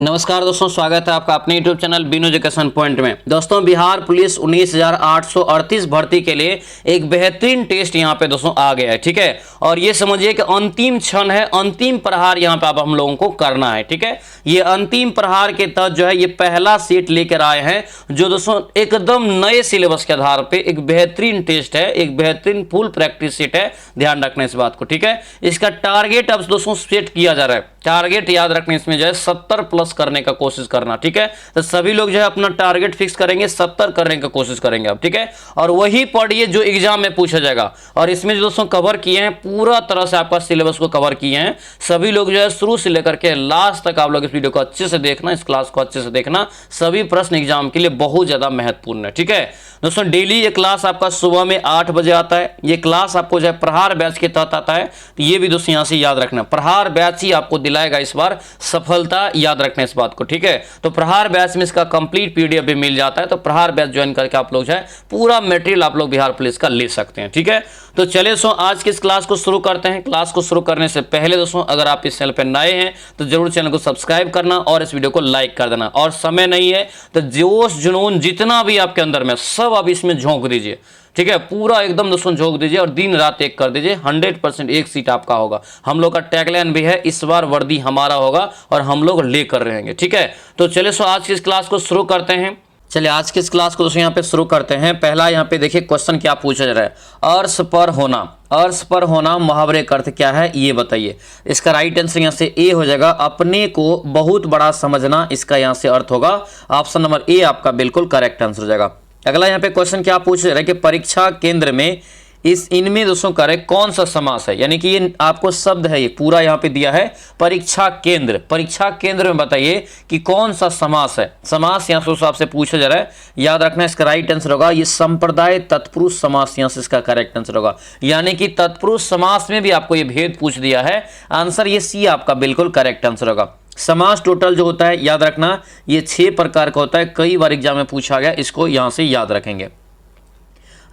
नमस्कार दोस्तों, स्वागत है आपका अपने YouTube channel Bino education point में। दोस्तों, बिहार पुलिस 19,838 भर्ती के लिए एक बेहतरीन टेस्ट यहां पे दोस्तों आ गया है। ठीक है, और ये समझिए कि अंतिम क्षण है, अंतिम प्रहार यहां पे अब हम लोगों को करना है। ठीक है, ये अंतिम प्रहार के तहत जो है ये पहला सेट लेकर आए हैं, जो दोस्तों एकदम नए सिलेबस के आधार पर एक बेहतरीन टेस्ट है, एक बेहतरीन फुल प्रैक्टिस सेट है। ध्यान रखना इस बात को। ठीक है, इसका टारगेट अब दोस्तों सेट किया जा रहा है। टारगेट याद रखने इसमें जो है 70 प्लस करने का कोशिश करना। ठीक है, तो सभी लोग जो है अपना टारगेट फिक्स करेंगे, 70 करने का कोशिश करेंगे अब। ठीक है, और वही पढ़िए जो एग्जाम में पूछा जाएगा। और इसमें जो दोस्तों कवर किए हैं, पूरा तरह से आपका सिलेबस को कवर किए हैं। सभी लोग जो है शुरू से लेकर के लास्ट तक आप लोग इस वीडियो को अच्छे से देखना, इस क्लास को अच्छे से देखना। सभी प्रश्न एग्जाम के लिए बहुत ज्यादा महत्वपूर्ण है। ठीक है दोस्तों, डेली ये क्लास आपका सुबह में 8 बजे आता है। ये क्लास आपको जो है प्रहार बैच के तहत आता है, तो ये भी दोस्तों यहां से याद रखना, प्रहार बैच ही आपको दिलाएगा इस बार सफलता। याद रखना इस बात को। ठीक है, तो प्रहार बैच में इसका कंप्लीट पीडीएफ भी मिल जाता है, तो प्रहार बैच ज्वाइन करके आप लोग जो है पूरा मटेरियल आप लोग बिहार पुलिस का ले सकते हैं। ठीक है, तो चलिए दोस्तों आज की इस क्लास को शुरू करते हैं। क्लास को शुरू करने से पहले दोस्तों, अगर आप इस चैनल पर नए हैं तो जरूर चैनल को सब्सक्राइब करना और इस वीडियो को लाइक कर देना। और समय नहीं है तो जोश जुनून जितना भी आपके अंदर में सब अब इसमें झोंक दीजिए। ठीक है, पूरा एकदम दोस्तों झोंक दीजिए और दिन रात एक कर दीजिए। 100% एक सीट आपका होगा। हम लोग का टैगलाइन भी है, इस बार वर्दी हमारा होगा और हम लोग लेकर रहेंगे। ठीक है, तो चलिए सो आज की इस क्लास को शुरू करते हैं। चलिए आज की इस क्लास को दोस्तों यहाँ पे शुरू करते हैं। पहला यहाँ पे देखिए क्वेश्चन क्या पूछा जा रहा है। अर्श पर होना, अर्श पर होना मुहावरे का अर्थ क्या है ये बताइए। इसका राइट आंसर यहाँ से ए हो जाएगा, अपने को बहुत बड़ा समझना। इसका यहाँ से अर्थ होगा ऑप्शन नंबर ए आपका बिल्कुल करेक्ट आंसर हो जाएगा। अगला यहाँ पे क्वेश्चन क्या पूछ रहा है कि परीक्षा केंद्र में इनमें दोस्तों करेक्ट कौन सा समास है। यानी कि ये आपको शब्द है, ये पूरा यहाँ पे दिया है परीक्षा केंद्र। परीक्षा केंद्र में बताइए कि कौन सा समास है। समास यहाँ से आपसे पूछा जा रहा है, याद रखना इसका राइट आंसर होगा ये संप्रदाय तत्पुरुष समास। यहाँ से इसका करेक्ट आंसर होगा, यानी कि तत्पुरुष समास में भी आपको ये भेद पूछ दिया है। आंसर ये सी आपका बिल्कुल करेक्ट आंसर होगा। समास टोटल जो होता है याद रखना ये 6 प्रकार का होता है, कई बार एग्जाम में पूछा गया, इसको यहां से याद रखेंगे।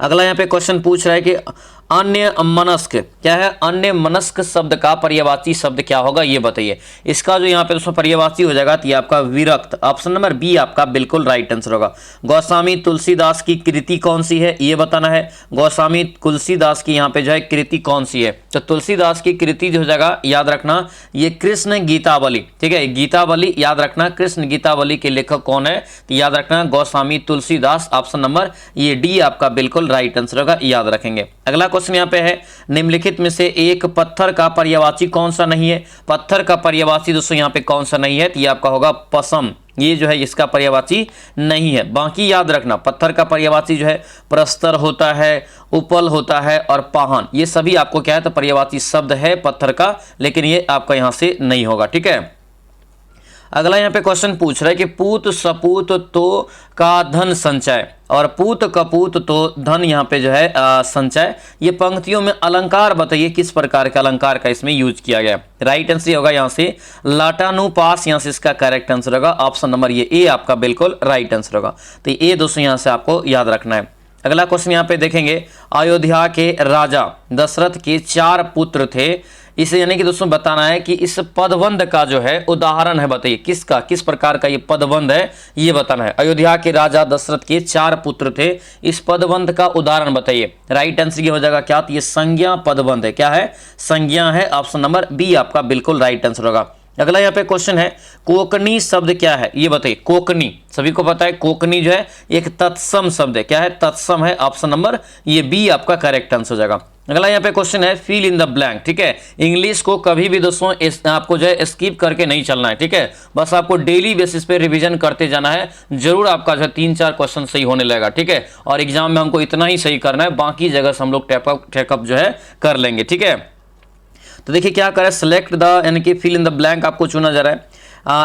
अगला यहाँ पे क्वेश्चन पूछ रहा है कि अन्य मनस्क क्या है। अन्य मनस्क शब्द का पर्यायवाची शब्द क्या होगा ये बताइए। इसका जो यहाँ पे दोस्तों पर्यायवाची हो जाएगा तो ये आपका विरक्त। ऑप्शन नंबर बी आपका बिल्कुल राइट आंसर होगा। गोस्वामी तुलसीदास की कृति कौन सी है ये बताना है। गोस्वामी तुलसीदास की यहाँ पे जो है कृति कौन सी है, तो तुलसीदास की कृति जो हो जाएगा याद रखना ये कृष्ण गीतावली। ठीक है, गीतावली याद रखना, कृष्ण गीतावली के लेखक कौन है तो याद रखना गोस्वामी तुलसीदास। ऑप्शन नंबर ये डी आपका बिल्कुल राइट आंसर होगा, याद रखेंगे। अगला क्वेश्चन यहाँ पे है निम्नलिखित में से एक पत्थर का पर्यायवाची कौन सा नहीं है। पत्थर का पर्यायवाची दोस्तों यहाँ पे कौन सा नहीं है तो ये आपका होगा पसम। ये जो है इसका पर्यायवाची नहीं है। बाकी याद रखना पत्थर का पर्यायवाची जो है प्रस्तर होता है, उपल होता है और पाहन, ये सभी आपको क्या है तो पर्यायवाची शब्द है पत्थर का, लेकिन ये आपका यहाँ से नहीं होगा। ठीक है, अगला यहाँ पे क्वेश्चन पूछ रहा है कि पूत सपूत तो का धन संचय और पूत कपूत तो धन यहाँ पे जो है संचय। ये पंक्तियों में अलंकार बताइए किस प्रकार का अलंकार का इसमें यूज किया गया। राइट आंसर होगा यहाँ से लाटानुपास, यहाँ से इसका करेक्ट आंसर होगा। ऑप्शन नंबर ये ए आपका बिल्कुल राइट आंसर होगा। तो ये दोस्तों यहाँ से आपको याद रखना है। अगला क्वेश्चन यहाँ पे देखेंगे, अयोध्या के राजा दशरथ के 4 पुत्र थे। इसे यानी कि दोस्तों बताना है कि इस पदबंध का जो है उदाहरण है, बताइए किसका, किस प्रकार का ये पदबंध है ये बताना है। अयोध्या के राजा दशरथ के 4 पुत्र थे, इस पदबंध का उदाहरण बताइए। राइट आंसर ये हो जाएगा क्या, तो ये संज्ञा पदबंध है। क्या है, संज्ञा है। ऑप्शन नंबर बी आपका बिल्कुल राइट आंसर होगा। अगला यहाँ पे क्वेश्चन है कोकनी शब्द क्या है ये बताइए। कोकनी सभी को पता है, कोकनी जो है एक तत्सम शब्द है। क्या है, तत्सम है। ऑप्शन नंबर ये बी आपका करेक्ट आंसर हो जाएगा। अगला यहाँ पे क्वेश्चन है फिल इन द ब्लैंक। ठीक है, इंग्लिश को कभी भी दोस्तों आपको जो है स्किप करके नहीं चलना है। ठीक है, बस आपको डेली बेसिस पे रिवीजन करते जाना है। जरूर आपका जो है 3-4 क्वेश्चन सही होने लगेगा। ठीक है, और एग्जाम में हमको इतना ही सही करना है, बाकी जगह से हम लोग टेकअप जो है कर लेंगे। ठीक है, तो देखिए क्या करें, सेलेक्ट द यानी कि फिल इन द ब्लैंक आपको चुना जा रहा है।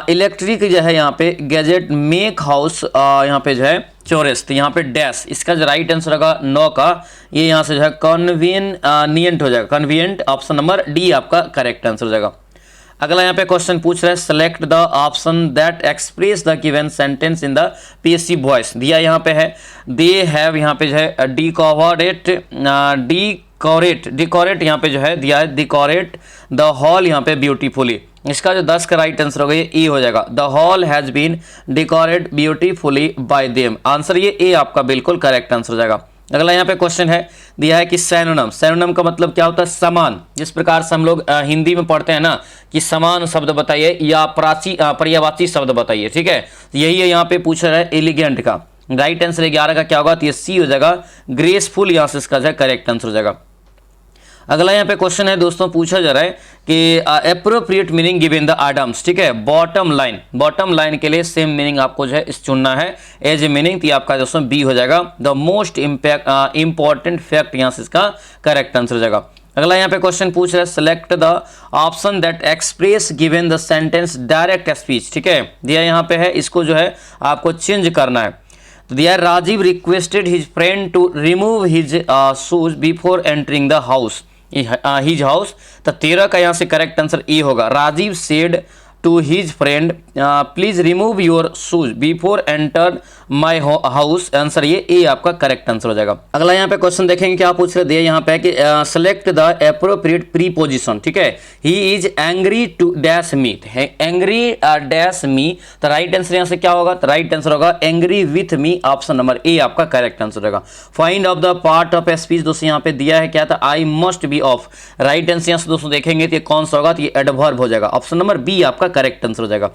इलेक्ट्रिक जो है यहाँ पे गैजेट मेक हाउस यहाँ पे जो है चौरस, तो यहाँ पे डैश, इसका जो राइट आंसर होगा 9 का ये यहाँ से जो है कन्वीनियंट हो जाएगा, कन्वीनियंट। ऑप्शन नंबर डी आपका करेक्ट आंसर हो जाएगा। अगला यहाँ पे क्वेश्चन पूछ रहा है select the option that express the given sentence in the PSC voice. दिया यहाँ पे है दे हैव, यहाँ पे जो है डिकोरेट यहाँ पे जो है दिया है डिकोरेट द हॉल यहाँ पे ब्यूटीफुली। इसका जो 10 का राइट आंसर होगा ये ए हो जाएगा। The hall has been decorate beautifully by them, answer ये ए आपका बिल्कुल करेक्ट आंसर हो जाएगा। अगला यहाँ पे क्वेश्चन है दिया है कि सैनोनिम, सैनोनिम का मतलब क्या होता है? समान। जिस प्रकार से हम लोग हिंदी में पढ़ते हैं ना कि समान शब्द बताइए या पर्यायवाची शब्द बताइए, ठीक है, यही है यहाँ पे पूछा रहा है एलिगेंट का। राइट आंसर 11 का क्या होगा? तो ये सी हो जाएगा, ग्रेसफुल यहाँ से इसका जो है करेक्ट आंसर हो जाएगा। अगला यहाँ पे क्वेश्चन है दोस्तों, पूछा जा रहा है कि appropriate meaning given the items, ठीक है, बॉटम लाइन, बॉटम लाइन के लिए सेम मीनिंग आपको जो है इस चुनना है एज ए मीनिंग, तो आपका दोस्तों बी हो जाएगा। द मोस्ट इंपॉर्टेंट फैक्ट यहाँ से इसका करेक्ट आंसर हो जाएगा। अगला यहाँ पे क्वेश्चन पूछ रहा है select the option that express given the sentence direct speech, ठीक है, दिया यहाँ पे है, इसको जो है आपको चेंज करना है। तो दिया Rajiv requested his friend to remove his shoes before entering the house, his house, तो 13 का यहाँ से करेक्ट आंसर ए होगा। Rajiv said to his friend please remove your shoes before enter my house, answer ये ए आपका करेक्ट आंसर हो जाएगा। अगला यहाँ पे क्वेश्चन देखेंगे क्या पूछ रहे दिए यहाँ पे कि सेलेक्ट द एप्रोप्रिएट प्रीपोजिशन, ठीक है, he is angry to dash me, angry dash me, तो राइट आंसर यहाँ से क्या होगा? तो राइट आंसर होगा angry with me, option number A आपका करेक्ट आंसर होगा। Find of the part of speech दोस्तों यहाँ पे दिया है क्या था? I must be off, right answer यहाँ से दोस्तों देखेंगे तो ये कौन सा होगा? तो ये एडवर्ब हो जाएगा, ऑप्शन नंबर बी आपका करेक्ट आंसर हो जाएगा।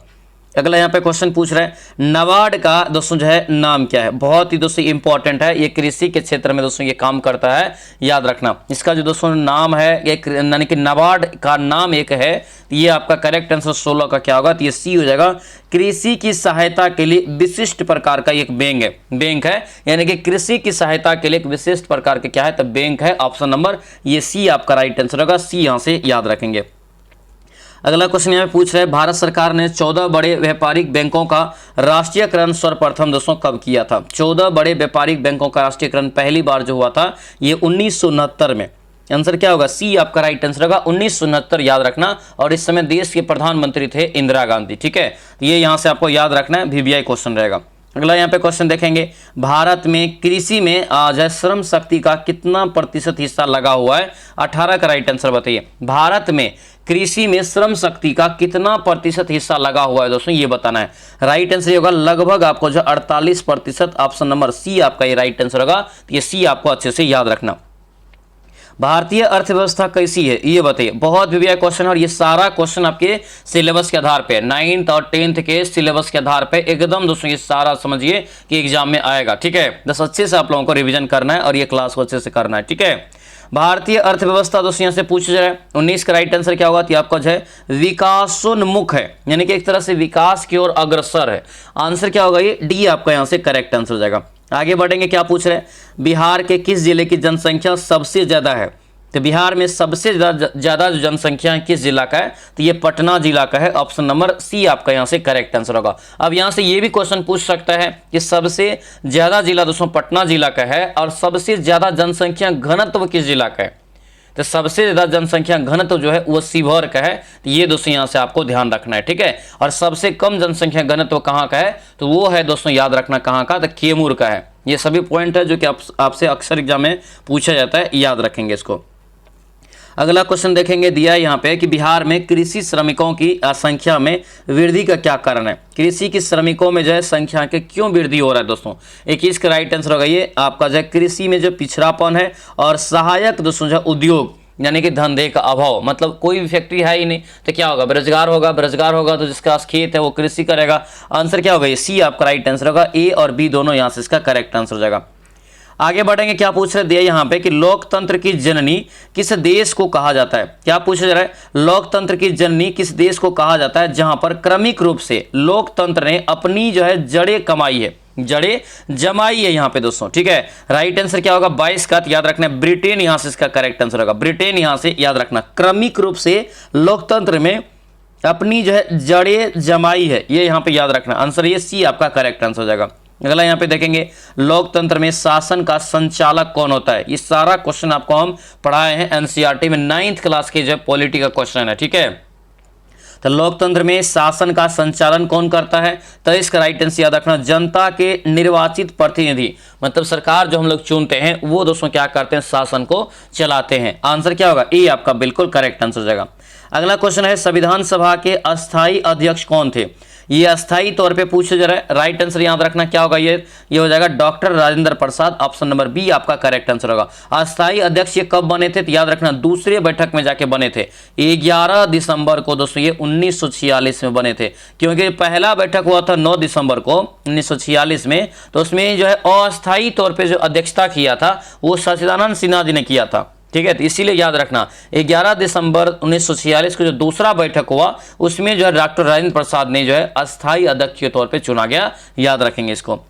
अगला यहाँ पे क्वेश्चन पूछ रहे हैं नाबार्ड का दोस्तों जो है नाम क्या है? बहुत ही दोस्तों इंपॉर्टेंट है, ये कृषि के क्षेत्र में दोस्तों ये काम करता है, याद रखना। इसका जो दोस्तों नाम है एक, यानी कि नाबार्ड का नाम एक है, ये आपका करेक्ट आंसर 16 का क्या होगा? तो ये सी हो जाएगा। कृषि की सहायता के लिए विशिष्ट प्रकार का एक बैंक है, यानी कि कृषि की सहायता के लिए एक विशिष्ट प्रकार का क्या है? तो बैंक है, ऑप्शन नंबर ये सी आपका राइट आंसर होगा, सी यहाँ से याद रखेंगे। अगला क्वेश्चन यहाँ पूछ रहे हैं भारत सरकार ने 14 बड़े व्यापारिक बैंकों का राष्ट्रीयकरण सर्वप्रथम दोस्तों कब किया था? 14 बड़े व्यापारिक बैंकों का राष्ट्रीयकरण पहली बार जो हुआ था ये 1969 में, आंसर क्या होगा? सी आपका राइट आंसर होगा, 1969 याद रखना। और इस समय देश के प्रधानमंत्री थे इंदिरा गांधी, ठीक है, ये यहाँ से आपको याद रखना है, VVI क्वेश्चन रहेगा। अगला यहाँ पे क्वेश्चन देखेंगे भारत में कृषि में श्रम शक्ति का कितना प्रतिशत हिस्सा लगा हुआ है? 18 का राइट आंसर बताइए। भारत में कृषि में श्रम शक्ति का कितना प्रतिशत हिस्सा लगा हुआ है दोस्तों, ये बताना है। राइट आंसर ये होगा लगभग आपको जो 48%, ऑप्शन नंबर सी आपका ये राइट आंसर होगा, ये सी आपको अच्छे से याद रखना। भारतीय अर्थव्यवस्था कैसी है ये बताइए, बहुत VVI क्वेश्चन है और ये सारा क्वेश्चन आपके सिलेबस के आधार पे 9th और 10th के सिलेबस के आधार पे एकदम दोस्तों ये सारा समझिए कि एग्जाम में आएगा, ठीक है, बस अच्छे से आप लोगों को रिवीजन करना है और ये क्लास को अच्छे से करना है, ठीक है। भारतीय अर्थव्यवस्था दोस्तों यहाँ से पूछ जाए 19 का राइट आंसर क्या होगा? तो आपका जो है विकासोन्मुख है, यानी कि एक तरह से विकास की ओर अग्रसर है, आंसर क्या होगा? ये डी आपका यहाँ से करेक्ट आंसर हो जाएगा। आगे बढ़ेंगे, क्या पूछ रहे हैं बिहार के किस जिले की जनसंख्या सबसे ज्यादा है? तो बिहार में सबसे ज्यादा जो जनसंख्या है किस जिला का है? तो ये पटना जिला का है, ऑप्शन नंबर सी आपका यहाँ से करेक्ट आंसर होगा। अब यहाँ से ये भी क्वेश्चन पूछ सकता है कि सबसे ज्यादा जिला दोस्तों पटना जिला का है और सबसे ज्यादा जनसंख्या घनत्व किस जिला का है? तो सबसे ज्यादा जनसंख्या घनत्व जो है वो शिवहर का है, तो ये दोस्तों यहाँ से आपको ध्यान रखना है, ठीक है। और सबसे कम जनसंख्या घनत्व कहाँ का है? तो वो है दोस्तों याद रखना कहाँ का? तो कैमूर का है। ये सभी पॉइंट है जो कि आपसे अक्सर एग्जाम में पूछा जाता है, याद रखेंगे इसको। अगला क्वेश्चन देखेंगे दिया यहाँ पे कि बिहार में कृषि श्रमिकों की संख्या में वृद्धि का क्या कारण है? कृषि की श्रमिकों में जो है संख्या के क्यों वृद्धि हो रहा है दोस्तों? 21 का राइट आंसर होगा ये आपका जो है कृषि में जो पिछड़ापन है और सहायक दोस्तों जो उद्योग यानी कि धंधे का अभाव, मतलब कोई भी फैक्ट्री है ही नहीं तो क्या होगा? बेरोजगार होगा, बेरोजगार होगा तो जिसके पास खेत है वो कृषि करेगा, आंसर क्या होगा? ये सी आपका राइट आंसर होगा, ए और बी दोनों यहाँ से इसका करेक्ट आंसर हो जाएगा। आगे बढ़ेंगे, क्या पूछ रहे दिया यहाँ पे कि लोकतंत्र की जननी किस देश को कहा जाता है? क्या पूछा जा रहा है? लोकतंत्र की जननी किस देश को कहा जाता है जहां पर क्रमिक रूप से लोकतंत्र ने अपनी जो है जड़ें कमाई है, जड़ें जमाई है यहाँ पे दोस्तों, ठीक है। राइट आंसर क्या होगा? 22 का, याद रखना ब्रिटेन यहाँ से इसका करेक्ट आंसर होगा, ब्रिटेन यहाँ से याद रखना। क्रमिक रूप से लोकतंत्र में अपनी जो है जड़ें जमाई है, ये यहाँ पे याद रखना, आंसर ये सी आपका करेक्ट आंसर हो जाएगा। अगला यहाँ पे देखेंगे लोकतंत्र में शासन का संचालक कौन होता है? ये सारा क्वेश्चन आपको हम पढ़ाए हैं NCERT में 9th क्लास के जो पॉलिटी का क्वेश्चन है, ठीक है। तो लोकतंत्र में शासन का संचालन कौन करता है? तो इसका राइट आंसर याद रखना जनता के निर्वाचित प्रतिनिधि, मतलब सरकार जो हम लोग चुनते हैं वो दोस्तों क्या करते हैं? शासन को चलाते हैं, आंसर क्या होगा? ए आपका बिल्कुल करेक्ट आंसर हो जाएगा। अगला क्वेश्चन है संविधान सभा के अस्थाई अध्यक्ष कौन थे? ये अस्थाई तौर पे पूछे जा रहा है। राइट आंसर याद रखना क्या होगा, ये हो जाएगा doctor Rajendra Prasad. Option number B आपका करेक्ट आंसर होगा। अस्थाई अध्यक्ष ये कब बने थे? तो याद रखना दूसरे बैठक में जाके बने थे 11 दिसंबर को दोस्तों, ये 1946 में बने थे, क्योंकि पहला बैठक हुआ था 9 दिसंबर को 1946 में, तो उसमें जो है अस्थाई तौर पर जो अध्यक्षता किया था वो सच्चिदानंद सिन्हा जी ने किया था। ठीक है, तो इसीलिए याद रखना 11 दिसंबर 1946 को जो दूसरा बैठक हुआ उसमें जो है डॉक्टर राजेंद्र प्रसाद ने जो है अस्थाई अध्यक्ष के तौर पे चुना गया। याद रखेंगे इसको।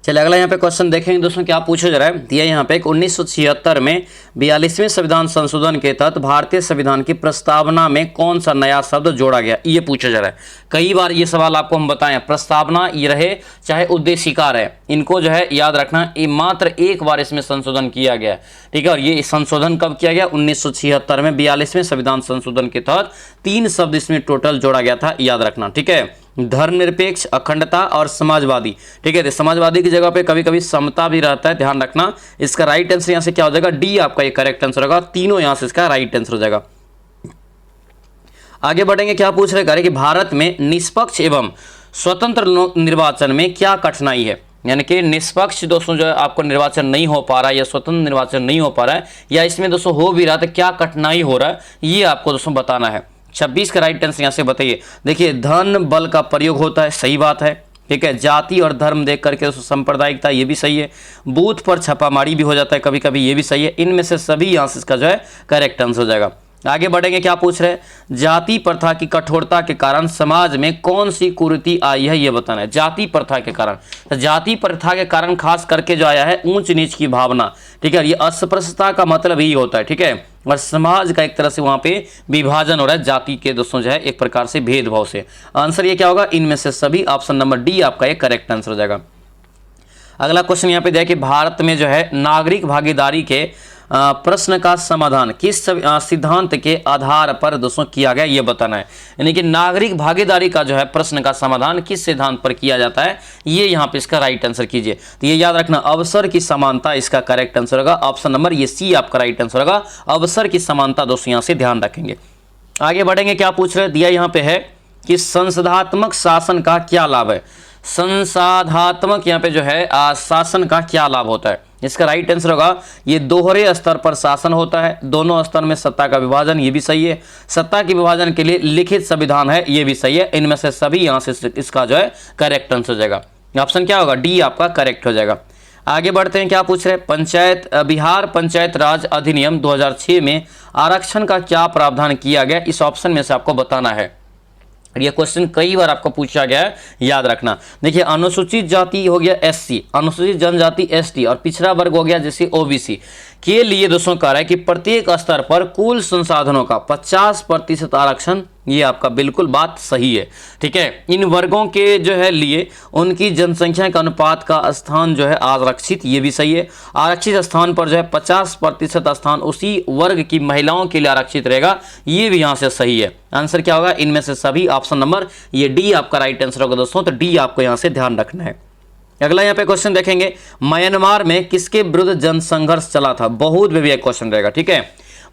चलिए अगला यहाँ पे क्वेश्चन देखेंगे दोस्तों, क्या पूछा जा रहा है। दिया यहाँ पे 1976 में 42वें संविधान संशोधन के तहत भारतीय संविधान की प्रस्तावना में कौन सा नया शब्द जोड़ा गया, ये पूछा जा रहा है। कई बार ये सवाल आपको हम बताएं, प्रस्तावना ये रहे चाहे उद्देशिका रहे, इनको जो है याद रखना ये मात्र एक बार इसमें संशोधन किया गया। ठीक है, और ये संशोधन कब किया गया? 1976 में 42वें संविधान संशोधन के तहत 3 शब्द इसमें टोटल जोड़ा गया था। याद रखना, ठीक है, धर्मनिरपेक्ष, अखंडता और समाजवादी। ठीक है, तो समाजवादी की जगह पे कभी कभी समता भी रहता है, ध्यान रखना। इसका राइट आंसर यहाँ से क्या हो जाएगा? डी आपका ये करेक्ट आंसर होगा। तीनों यहाँ से इसका राइट आंसर हो जाएगा। आगे बढ़ेंगे, क्या पूछ रहे हैं कि भारत में निष्पक्ष एवं स्वतंत्र निर्वाचन में क्या कठिनाई है, यानी कि निष्पक्ष दोस्तों जो है आपको निर्वाचन नहीं हो पा रहा है या स्वतंत्र निर्वाचन नहीं हो पा रहा है, या इसमें दोस्तों हो भी रहा है तो क्या कठिनाई हो रहा है, ये आपको दोस्तों बताना है। 26 का राइट आंसर यहाँ से बताइए। देखिए, धन बल का प्रयोग होता है, सही बात है। ठीक है, जाति और धर्म देख करके सांप्रदायिकता, ये भी सही है। बूथ पर छापामारी भी हो जाता है कभी कभी, ये भी सही है। इनमें से सभी यहाँ से इसका जो है करेक्ट आंसर हो जाएगा। आगे बढ़ेंगे, क्या पूछ रहे हैं, जाति प्रथा की कठोरता के कारण समाज में कौन सी कुरीति आई है, ये बताना है। जाति प्रथा के कारण, तो जाति प्रथा के कारण खास करके जो आया है ऊंच नीच की भावना। ठीक है, ये अस्पृश्यता का मतलब यही होता है। ठीक है, और समाज का एक तरह से वहां पे विभाजन हो रहा है जाति के दोस्तों जो है एक प्रकार से भेदभाव से। आंसर ये क्या होगा? इनमें से सभी। ऑप्शन नंबर डी आपका ये करेक्ट आंसर हो जाएगा। अगला क्वेश्चन यहाँ पे देखिए, भारत में जो है नागरिक भागीदारी के प्रश्न का समाधान किस सिद्धांत के आधार पर दोस्तों किया गया, ये बताना है। यानी कि नागरिक भागीदारी का जो है प्रश्न का समाधान किस सिद्धांत पर किया जाता है, ये यहाँ पे इसका राइट आंसर कीजिए। तो ये याद रखना, अवसर की समानता इसका करेक्ट आंसर होगा। ऑप्शन नंबर ये सी आपका राइट आंसर होगा। अवसर की समानता दोस्तों यहाँ से ध्यान रखेंगे। आगे बढ़ेंगे, क्या पूछ रहे हैं, दिया यहाँ पे है कि संसदात्मक शासन का क्या लाभ है। संसाधात्मक यहाँ पे जो है शासन का क्या लाभ होता है, इसका राइट आंसर होगा ये दोहरे स्तर पर शासन होता है, दोनों स्तर में सत्ता का विभाजन, ये भी सही है। सत्ता के विभाजन के लिए लिखित संविधान है, ये भी सही है। इनमें से सभी यहाँ से इसका जो है करेक्ट आंसर हो जाएगा। ऑप्शन क्या होगा? डी आपका करेक्ट हो जाएगा। आगे बढ़ते हैं, क्या पूछ रहे हैं, बिहार पंचायत राज अधिनियम 2006 में आरक्षण का क्या प्रावधान किया गया, इस ऑप्शन में से आपको बताना है। ये क्वेश्चन कई बार आपको पूछा गया है, याद रखना। देखिए, अनुसूचित जाति हो गया एससी, अनुसूचित जनजाति एसटी, और पिछड़ा वर्ग हो गया जैसे ओबीसी के लिए दोस्तों कह रहा है कि प्रत्येक स्तर पर कुल संसाधनों का 50% आरक्षण, ये आपका बिल्कुल बात सही है। ठीक है, इन वर्गों के जो है लिए उनकी जनसंख्या के अनुपात का स्थान जो है आरक्षित, ये भी सही है। आरक्षित स्थान पर जो है 50% स्थान उसी वर्ग की महिलाओं के लिए आरक्षित रहेगा, ये भी यहाँ से सही है। आंसर क्या होगा? इनमें से सभी। ऑप्शन नंबर ये डी आपका राइट आंसर होगा दोस्तों, तो डी आपको यहाँ से ध्यान रखना है। अगला यहाँ पे क्वेश्चन देखेंगे, म्यांमार में किसके विरुद्ध जनसंघर्ष चला था। बहुत भी क्वेश्चन रहेगा। ठीक है,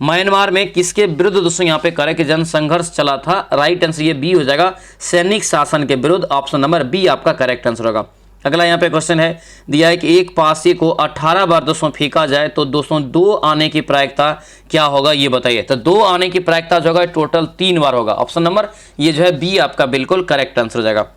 म्यांमार में किसके विरुद्ध दोस्तों यहाँ पे करे कि जनसंघर्ष चला था, राइट आंसर ये बी हो जाएगा, सैनिक शासन के विरुद्ध। ऑप्शन नंबर बी आपका करेक्ट आंसर होगा। अगला यहाँ पे क्वेश्चन है, दिया है कि एक पासे को 18 बार दोस्तों फेंका जाए तो दोस्तों 2 आने की प्रायिकता क्या होगा, ये बताइए। तो 2 आने की प्रायिकता जो होगा टोटल 3 बार होगा। ऑप्शन नंबर ये जो है बी आपका बिल्कुल करेक्ट आंसर हो जाएगा।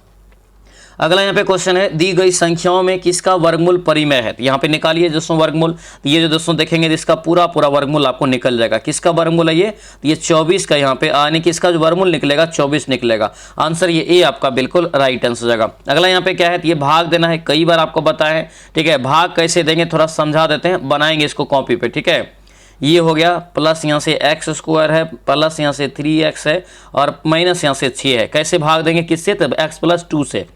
अगला यहाँ पे क्वेश्चन है, दी गई संख्याओं में किसका वर्गमूल परिमेय है। तो यहाँ पे निकालिए दोस्तों वर्गमूल। ये जो दोस्तों देखेंगे इसका पूरा वर्गमूल आपको निकल जाएगा। किसका वर्गमूल है ये 24 का, यहाँ पे यानी कि इसका जो वर्गमूल निकलेगा 24 निकलेगा। आंसर ये ए आपका बिल्कुल राइट आंसर हो जाएगा। अगला यहाँ पे क्या है, ये भाग देना है, कई बार आपको बताया है। ठीक है, भाग कैसे देंगे थोड़ा समझा देते हैं, बनाएंगे इसको कॉपी पे। ठीक है, ये हो गया प्लस यहाँ से एक्स स्क्वायर है, प्लस यहाँ से 3x है, और माइनस यहाँ से 6 है। कैसे भाग देंगे, किससे? तब x+2 से।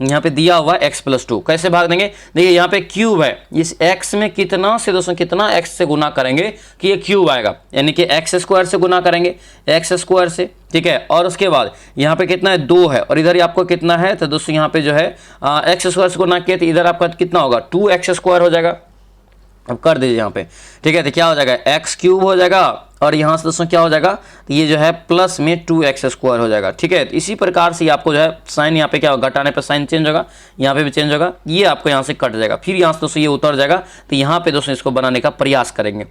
यहाँ पे दिया हुआ x+2, कैसे भाग देंगे? देखिए यहाँ पे क्यूब है, इस x में कितना से दोस्तों कितना x से गुना करेंगे कि ये क्यूब आएगा, यानी कि x स्क्वायर से गुना करेंगे x स्क्वायर से। ठीक है, और उसके बाद यहाँ पे कितना है 2 है, और इधर आपको कितना है, तो दोस्तों यहाँ पे जो है x स्क्वायर से गुना किया तो इधर आपका कितना होगा 2x स्क्वायर हो जाएगा। अब कर दीजिए यहाँ पे। ठीक है, तो क्या हो जाएगा x³ हो जाएगा, और यहाँ से दोस्तों क्या हो जाएगा, तो ये जो है प्लस में 2x² हो जाएगा। ठीक है, तो इसी प्रकार से आपको जो है साइन यहाँ पे क्या होगा, घटाने पे साइन चेंज होगा, यहाँ पे भी चेंज होगा, ये आपको यहाँ से कट जाएगा, फिर यहाँ से दोस्तों ये उतर जाएगा। तो यहाँ पे दोस्तों इसको बनाने का प्रयास करेंगे।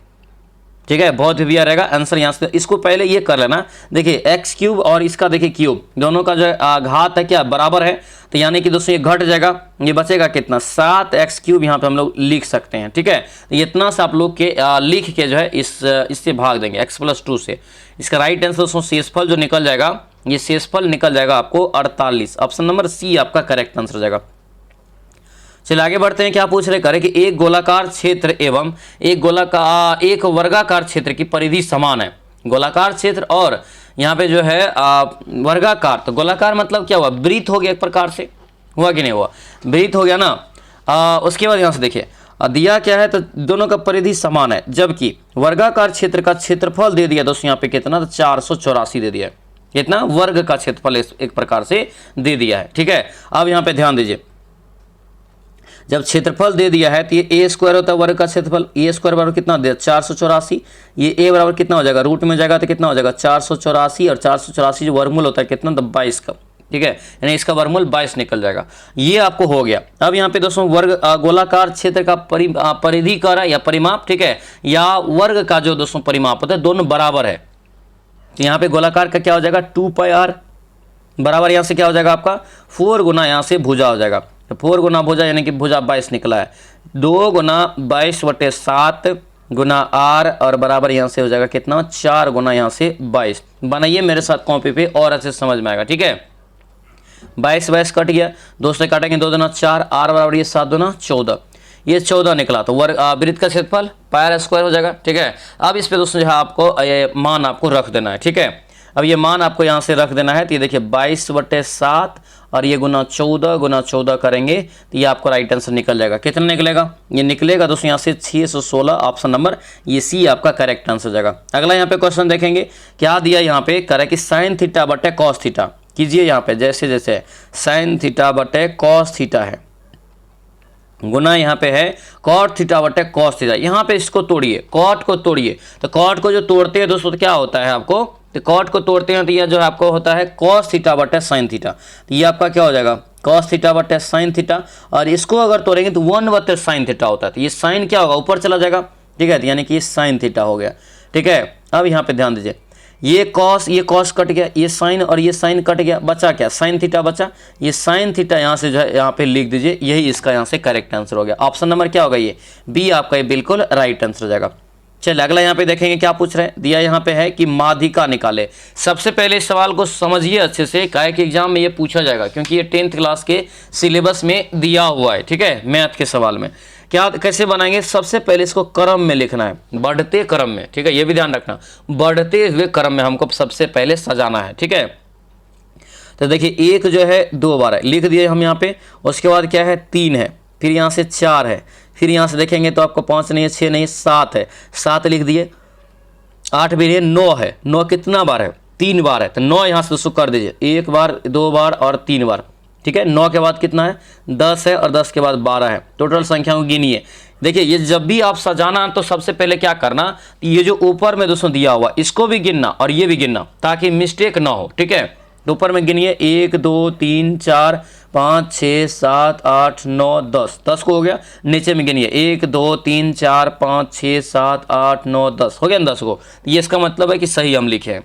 ठीक है, बहुत बढ़िया रहेगा आंसर यहाँ से। इसको पहले ये कर लेना, देखिए x³ और इसका देखिए क्यूब, दोनों का जो घात है क्या बराबर है, तो यानी कि दोस्तों ये घट जाएगा, ये बचेगा कितना 7x³ यहाँ पे हम लोग लिख सकते हैं। ठीक है, तो इतना से आप लोग के लिख के जो है इससे भाग देंगे x+2 से। इसका राइट आंसर दोस्तों शेषफल जो निकल जाएगा, ये शेषफल निकल जाएगा आपको 48। ऑप्शन नंबर सी आपका करेक्ट आंसर हो जाएगा। चलिए आगे बढ़ते हैं। क्या पूछ रहे करें कि एक गोलाकार क्षेत्र एवं एक वर्गाकार क्षेत्र की परिधि समान है। गोलाकार क्षेत्र और यहाँ पे जो है वर्गाकार, तो गोलाकार मतलब क्या हुआ, वृत्त हो गया एक प्रकार से, हुआ कि नहीं हुआ, वृत्त हो गया ना। उसके बाद यहाँ से देखिए दिया क्या है, तो दोनों का परिधि समान है, जबकि वर्गाकार क्षेत्र का क्षेत्रफल दे दिया दोस्तों यहाँ पे कितना, तो 484 दे दिया है। कितना, वर्ग का क्षेत्रफल एक प्रकार से दे दिया है। ठीक है, अब यहाँ पे ध्यान दीजिए, जब क्षेत्रफल दे दिया है तो ये a² होता है वर्ग का क्षेत्रफल, a² बराबर कितना दे 484, ये a बराबर कितना हो जाएगा, रूट में जाएगा तो कितना हो जाएगा 484, और 484 जो वर्गमूल होता है कितना, तो 22 का। ठीक है, यानी इसका वर्गमूल 22 निकल जाएगा। ये आपको हो गया। अब यहाँ पे दोस्तों वर्ग गोलाकार क्षेत्र का परिधि का या परिमाप, ठीक है, या वर्ग का जो दोस्तों परिमाप होता है, दोनों बराबर है। तो यहाँ पे गोलाकार का क्या हो जाएगा 2πr बराबर, यहाँ से क्या हो जाएगा आपका 4 गुना यहाँ से भुजा हो जाएगा, तो 4 गुना भुजा यानी कि भुजा 22 निकला है, 2 गुना 22/7 गुना r, और बराबर यहाँ से हो जाएगा कितना 4 गुना यहाँ से 22। बनाइए मेरे साथ कॉपी पे और अच्छे समझ में आएगा। ठीक है, 22 कट गया, 2 से काटेंगे 2 दूना 4, r बराबर ये 7 दूना 14, ये 14 निकला, तो वर्ग वृत्त का क्षेत्रफल πr² हो जाएगा। ठीक है, अब इस पे दोस्तों जो है आपको ये मान आपको रख देना है। ठीक है, अब ये मान आपको यहाँ से रख देना है, तो ये देखिए 22/7 और ये गुना 14 करेंगे तो ये आपको राइट आंसर निकल जाएगा। कितना निकलेगा, ये निकलेगा दोस्तों यहाँ से 616। ऑप्शन नंबर ये सी आपका करेक्ट आंसर हो जाएगा। अगला यहाँ पे क्वेश्चन देखेंगे, क्या दिया यहाँ पे, करे कि sin θ/cos θ कीजिए। यहाँ पे जैसे जैसे sin θ/cos θ है, गुना यहाँ पे है cot θ/cos θ, यहाँ पे इसको तोड़िए, कॉट को तोड़िए, तो कॉट को जो तोड़ते हैं दोस्तों तो क्या होता है आपको, तो कॉट को तोड़ते हैं तो यह जो आपको होता है cos θ/sin θ, तो ये आपका क्या हो जाएगा cos θ/sin θ, और इसको अगर तोड़ेंगे तो 1/sin θ होता है, तो ये साइन क्या होगा ऊपर चला जाएगा। ठीक है, यानी कि ये sin θ हो गया। ठीक है, अब यहाँ पे ध्यान दीजिए, ये cos कट गया, ये साइन और ये साइन कट गया, बचा क्या sin θ बचा, ये sin θ यहाँ से जो है यहाँ पे लिख दीजिए, यही इसका यहाँ से करेक्ट आंसर हो गया। ऑप्शन नंबर क्या होगा, ये बी आपका ये बिल्कुल राइट आंसर हो जाएगा। चलिए अगला यहाँ पे देखेंगे, क्या पूछ रहे हैं, दिया यहाँ पे है कि माध्यिका निकाले। सबसे पहले इस सवाल को समझिए अच्छे से, काहे कि एग्जाम में ये पूछा जाएगा, क्योंकि ये 10th क्लास के सिलेबस में दिया हुआ है। ठीक है, मैथ के सवाल में क्या कैसे बनाएंगे, सबसे पहले इसको क्रम में लिखना है, बढ़ते क्रम में। ठीक है, ये भी ध्यान रखना, बढ़ते हुए क्रम में हमको सबसे पहले सजाना है। ठीक है, तो देखिए एक जो है 2 बार है, लिख दिए हम यहाँ पे, उसके बाद क्या है 3 है, फिर यहाँ से 4 है, फिर यहाँ से देखेंगे तो आपको 5 नहीं है, 6 नहीं, 7 है, 7 लिख दिए, 8 भी नहीं, 9 है, 9 कितना बार है 3 बार है, तो 9 यहाँ से दोस्तों कर दीजिए, 1 बार 2 बार और 3 बार। ठीक है, 9 के बाद कितना है 10 है, और 10 के बाद 12 है, टोटल संख्या को गिनिए। देखिए ये जब भी आप सजाना तो सबसे पहले क्या करना, ये जो ऊपर में दोस्तों दिया हुआ इसको भी गिनना और ये भी गिनना, ताकि मिस्टेक ना हो। ठीक है, तो ऊपर में गिनिए 1 2 3 4 5 6 7 8 9 10, 10 को हो गया। नीचे में गिनिए 1 2 3 4 5 6 7 8 9 10, हो गया ना 10 को, ये इसका मतलब है कि सही हम लिखे हैं।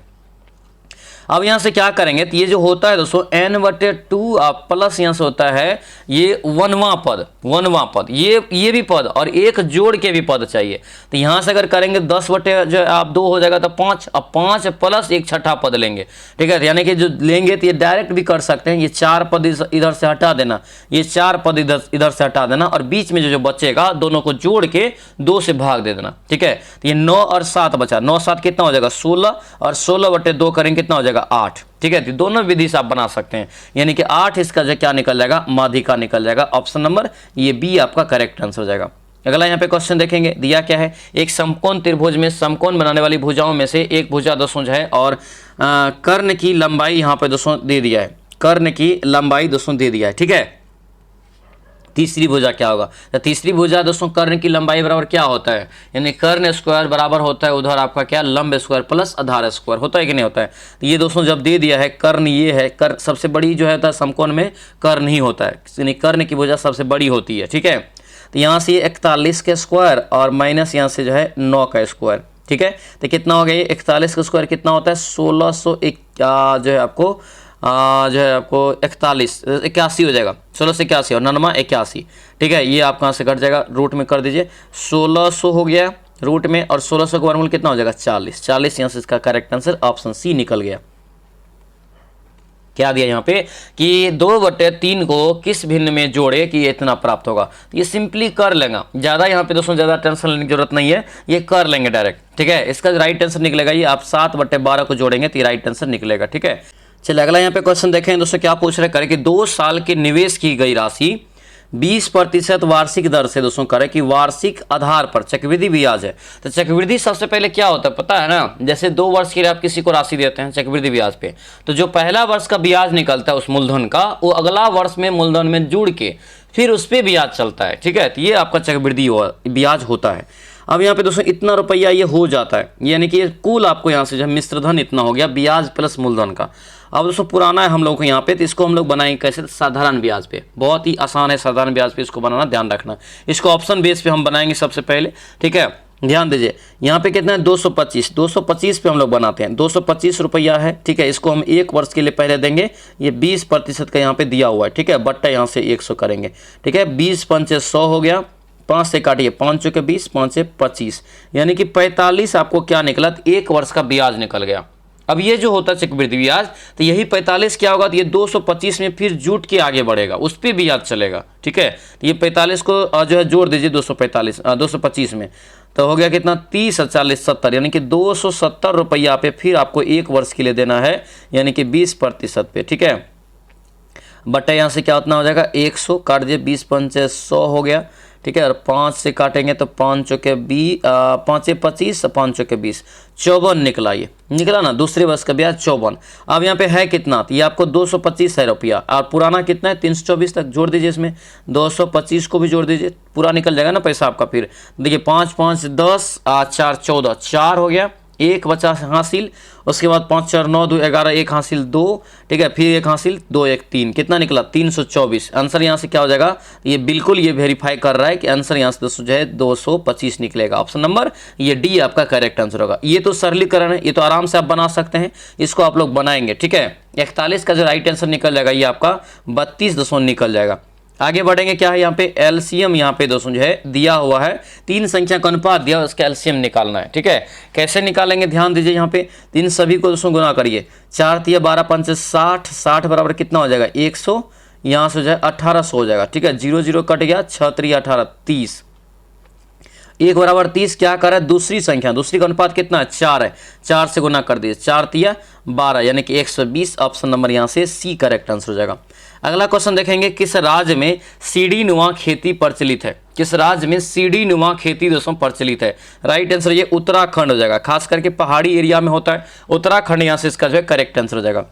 अब यहाँ से क्या करेंगे, तो ये जो होता है दोस्तों n/2 प्लस यहाँ से होता है ये 1वां पद, ये भी पद और एक जोड़ के भी पद चाहिए। तो यहाँ से अगर करेंगे 10/2 हो जाएगा, तो 5, अब 5 प्लस एक छठा पद लेंगे। ठीक है, यानी कि जो लेंगे तो ये डायरेक्ट भी कर सकते हैं, ये 4 पद इधर से हटा देना, ये 4 पद इधर से हटा देना, और बीच में जो बचेगा दोनों को जोड़ के 2 से भाग दे देना। ठीक है, तो ये 9 और 7 बचा, 9 7 कितना हो जाएगा 16, और 16/2 करेंगे कितना हो जाएगा 8। ठीक है, तो दोनों विधि से आप बना सकते हैं, यानी कि 8 इसका जो क्या निकल जाएगा, माध्यिका निकल जाएगा। ऑप्शन नंबर ये बी आपका करेक्ट आंसर हो जाएगा। अगला यहाँ पे क्वेश्चन देखेंगे, दिया क्या है, एक समकोण त्रिभुज में समकोण बनाने वाली भुजाओं में से एक भुजा दोस्तों जो है, और कर्ण की लंबाई यहाँ पे दोस्तों दे दिया है, कर्ण की लंबाई दोस्तों दे दिया है। ठीक है, तीसरी भुजा क्या होगा? तो तीसरी भुजा दोस्तों कर्ण की लंबाई बराबर क्या होता है, यानी कर्ण स्क्वायर बराबर होता है उधर आपका क्या, लंब स्क्वायर प्लस आधार स्क्वायर, होता है कि नहीं होता है? तो ये दोस्तों जब दे दिया है कर्ण, ये है कर्ण, सबसे बड़ी जो है समकोण में कर्ण ही होता है, यानी कर्ण की भुजा सबसे बड़ी होती है, ठीक है। तो यहाँ से 41 का स्क्वायर और माइनस यहाँ से जो है 9 का स्क्वायर, ठीक है। तो कितना हो गया ये 41 का स्क्वायर कितना होता है, 1601 जो है आपको जो है आपको 81 हो जाएगा, 1681 और 99 81, ठीक है। ये आपका से कट जाएगा, रूट में कर दीजिए, 1600 हो गया रूट में, और 1600 का वर्गमूल कितना हो जाएगा 40 यहाँ से इसका करेक्ट आंसर ऑप्शन सी निकल गया। क्या दिया यहाँ पे कि 2/3 को किस भिन्न में जोड़े कि ये इतना प्राप्त होगा, तो ये सिंपली कर लेगा, ज़्यादा यहाँ पे दोस्तों ज़्यादा टेंशन लेने की जरूरत नहीं है, ये कर लेंगे डायरेक्ट, ठीक है। इसका राइट आंसर निकलेगा ये आप 7/12 को जोड़ेंगे तो ये राइट आंसर निकलेगा, ठीक है। चलिए अगला यहाँ पे क्वेश्चन देखें दोस्तों, क्या पूछ रहे करें कि 2 साल के निवेश की गई राशि 20% वार्षिक दर से दोस्तों करें कि वार्षिक आधार पर चक्रवृद्धि ब्याज है। तो चक्रवृद्धि सबसे पहले क्या होता है पता है ना, जैसे 2 वर्ष के लिए आप किसी को राशि देते हैं चक्रवृद्धि ब्याज पे, तो जो पहला वर्ष का ब्याज निकलता है उस मूलधन का, वो अगला वर्ष में मूलधन में जुड़ के फिर उस पर ब्याज चलता है, ठीक है। तो ये आपका चक्रवृद्धि ब्याज होता है। अब यहाँ पे दोस्तों इतना रुपया ये हो जाता है, यानी कि कुल आपको यहाँ से जो मिश्रधन इतना हो गया, ब्याज प्लस मूलधन का। अब दोस्तों पुराना है हम लोग को यहाँ पे, तो इसको हम लोग बनाएंगे कैसे, साधारण ब्याज पे, बहुत ही आसान है साधारण ब्याज पे इसको बनाना, ध्यान रखना। इसको ऑप्शन बेस पे हम बनाएंगे सबसे पहले, ठीक है। ध्यान दीजिए यहाँ पे कितना है 225 पे हम लोग बनाते हैं, 225 रुपया है, ठीक है। इसको हम 1 वर्ष के लिए पहले देंगे, ये 20% का यहाँ पे दिया हुआ है, ठीक है, बट्टा यहाँ से 100 करेंगे, ठीक है। 20 पंचे 100 हो गया, 5 से काटिए, 5 चौके 20, 5 से 25, यानी कि 45 आपको क्या निकला, 1 वर्ष का ब्याज निकल गया। अब ये जो होता है चक्रवृद्धि ब्याज, तो यही 45 क्या होगा, तो ये 225 में फिर जुट के आगे बढ़ेगा, उस पर ब्याज चलेगा, ठीक है। तो ये 45 को जो है जोड़ दीजिए 225 में, तो हो गया कितना 30 40 70, यानी कि 270 रुपया पे फिर आपको 1 वर्ष के लिए देना है, यानी कि 20% पे, ठीक है। बट्टा यहाँ से क्या उतना हो जाएगा 100, काट दिए 20 पंचे 100 हो गया, ठीक है। और 5 से काटेंगे तो 5 चौके 20, 5 से 25, 5 चौके 20, 54 निकला, ये निकला ना, दूसरे वर्ष का ब्याज 54। अब यहाँ पे है कितना, तो ये आपको 225 है रुपया, और पुराना कितना है 324 तक जोड़ दीजिए, इसमें 225 को भी जोड़ दीजिए, पूरा निकल जाएगा ना पैसा आपका। फिर देखिए 5 5 10 4 14, 4 हो गया, 1 बचा हासिल, उसके बाद 5 4 9 2 11, 1 हासिल 2, ठीक है, फिर 1 हासिल 2 1 3, कितना निकला 324। आंसर यहाँ से क्या हो जाएगा, ये बिल्कुल ये वेरीफाई कर रहा है कि आंसर यहाँ से दोस्तों जो है 225 निकलेगा, ऑप्शन नंबर ये डी आपका करेक्ट आंसर होगा। ये तो सरलीकरण है, ये तो आराम से आप बना सकते हैं, इसको आप लोग बनाएंगे, ठीक है। 41 का जो राइट आंसर निकल जाएगा ये आपका 32 निकल जाएगा। आगे बढ़ेंगे, क्या है यहाँ पे एलसीएम, यहाँ पे दोस्तों जो है दिया हुआ है 3 संख्या का अनुपात दिया, उसका एलसीएम निकालना है, ठीक है। कैसे निकालेंगे ध्यान दीजिए, यहाँ पे इन सभी को दोस्तों गुना करिए, 4 तिया 12 पंच 60, 60 बराबर कितना हो जाएगा 100, यहाँ से जो है 1800 हो जाएगा, ठीक है। 0 0 कट गया, 6 3 18 30, 1 बराबर 30, क्या कर रहा है दूसरी संख्या, दूसरी का अनुपात कितना है 4 है, 4 से गुना कर दिए, 4 तिया 12, यानी कि 120, ऑप्शन नंबर यहाँ से सी करेक्ट आंसर हो जाएगा। अगला क्वेश्चन देखेंगे, किस राज्य में सीढ़ी नुमा खेती प्रचलित है, किस राज्य में सीढ़ी नुमा खेती दोस्तों प्रचलित है, राइट आंसर ये उत्तराखंड हो जाएगा, खास करके पहाड़ी एरिया में होता है उत्तराखंड, यहाँ से इसका जो है करेक्ट आंसर हो जाएगा।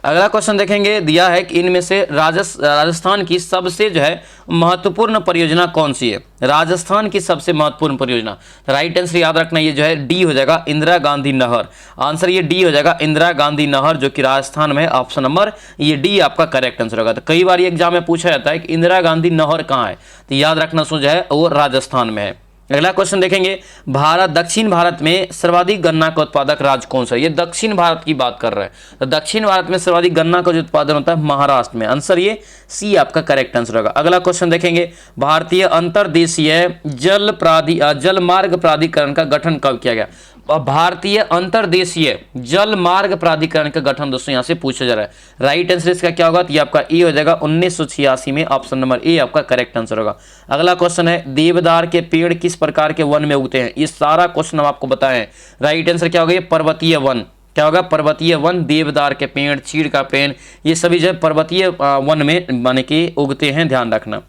अगला क्वेश्चन देखेंगे, दिया है कि इनमें से राजस्थान की सबसे जो है महत्वपूर्ण परियोजना कौन सी है, राजस्थान की सबसे महत्वपूर्ण परियोजना, राइट आंसर याद रखना ये जो है डी हो जाएगा, इंदिरा गांधी नहर, आंसर ये डी हो जाएगा, इंदिरा गांधी नहर जो कि राजस्थान में, ऑप्शन नंबर ये डी आपका करेक्ट आंसर होगा। तो कई बार एग्जाम में पूछा जाता है कि इंदिरा गांधी नहर कहाँ है, तो याद रखना सो जो है वो राजस्थान में है। अगला क्वेश्चन देखेंगे, दक्षिण भारत में सर्वाधिक गन्ना का उत्पादक राज्य कौन सा है, ये दक्षिण भारत की बात कर रहा है, तो दक्षिण भारत में सर्वाधिक गन्ना का जो उत्पादन होता है महाराष्ट्र में, आंसर ये सी आपका करेक्ट आंसर होगा। अगला क्वेश्चन देखेंगे, भारतीय अंतर्देशीय जल मार्ग प्राधिकरण का गठन कब किया गया, भारतीय अंतर्देशीय जल मार्ग प्राधिकरण का गठन दोस्तों यहाँ से पूछा जा रहा है, राइट आंसर इसका क्या होगा, तो ये आपका ए हो जाएगा 1986 में, ऑप्शन नंबर ए आपका करेक्ट आंसर होगा। अगला क्वेश्चन है, देवदार के पेड़ किस प्रकार के वन में उगते हैं, ये सारा क्वेश्चन हम आपको बताएं, राइट आंसर क्या होगा, ये पर्वतीय वन, क्या होगा पर्वतीय वन, देवदार के पेड़, चीड़ का पेड़, ये सभी जो है पर्वतीय वन में माने कि उगते हैं, ध्यान रखना।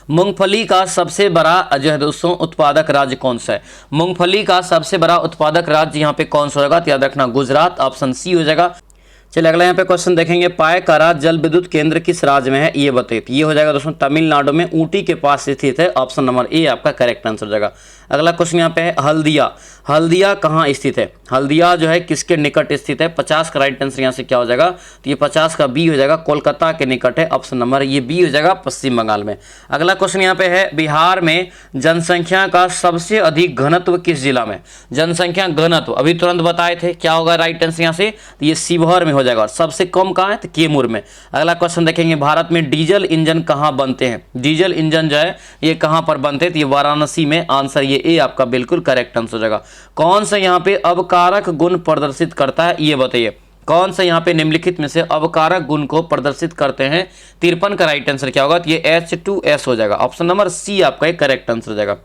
मूंगफली का सबसे बड़ा जो है दोस्तों उत्पादक राज्य कौन सा है, मूंगफली का सबसे बड़ा उत्पादक राज्य यहाँ पे कौन सा होगा, तो याद रखना गुजरात, ऑप्शन सी हो जाएगा। चलिए अगला यहाँ पे क्वेश्चन देखेंगे, पायकारा जल विद्युत केंद्र किस राज्य में है ये बताइए। तो ये हो जाएगा दोस्तों तमिलनाडु में ऊटी के पास स्थित है, ऑप्शन नंबर ए आपका करेक्ट आंसर हो जाएगा। अगला क्वेश्चन यहाँ पे है हल्दिया, हल्दिया कहाँ स्थित है, हल्दिया जो है किसके निकट स्थित है। 50 का राइट आंसर यहाँ से क्या हो जाएगा, तो ये 50 का बी हो जाएगा, कोलकाता के निकट है, ऑप्शन नंबर ये बी हो जाएगा, पश्चिम बंगाल में। अगला क्वेश्चन यहाँ पे है, बिहार में जनसंख्या का सबसे अधिक घनत्व किस जिला में। जनसंख्या घनत्व अभी तुरंत बताए थे, क्या होगा राइट आंसर यहाँ से, तो ये शिवहर में हो जाएगा। सबसे कम कहाँ है, तो कैमूर में। अगला क्वेश्चन देखेंगे, भारत में डीजल इंजन कहाँ बनते हैं, डीजल इंजन जो है ये कहाँ पर बनते हैं, तो ये वाराणसी में, आंसर ये ए आपका बिल्कुल करेक्ट आंसर हो जाएगा। कौन सा यहाँ पे अवकारक गुण प्रदर्शित करता है ये बताइए, कौन सा यहाँ पे निम्नलिखित में से अवकारक गुण को प्रदर्शित करते हैं। 53 का राइट आंसर क्या होगा, तो ये H2S हो जाएगा, ऑप्शन नंबर सी आपका एक करेक्ट आंसर हो जाएगा।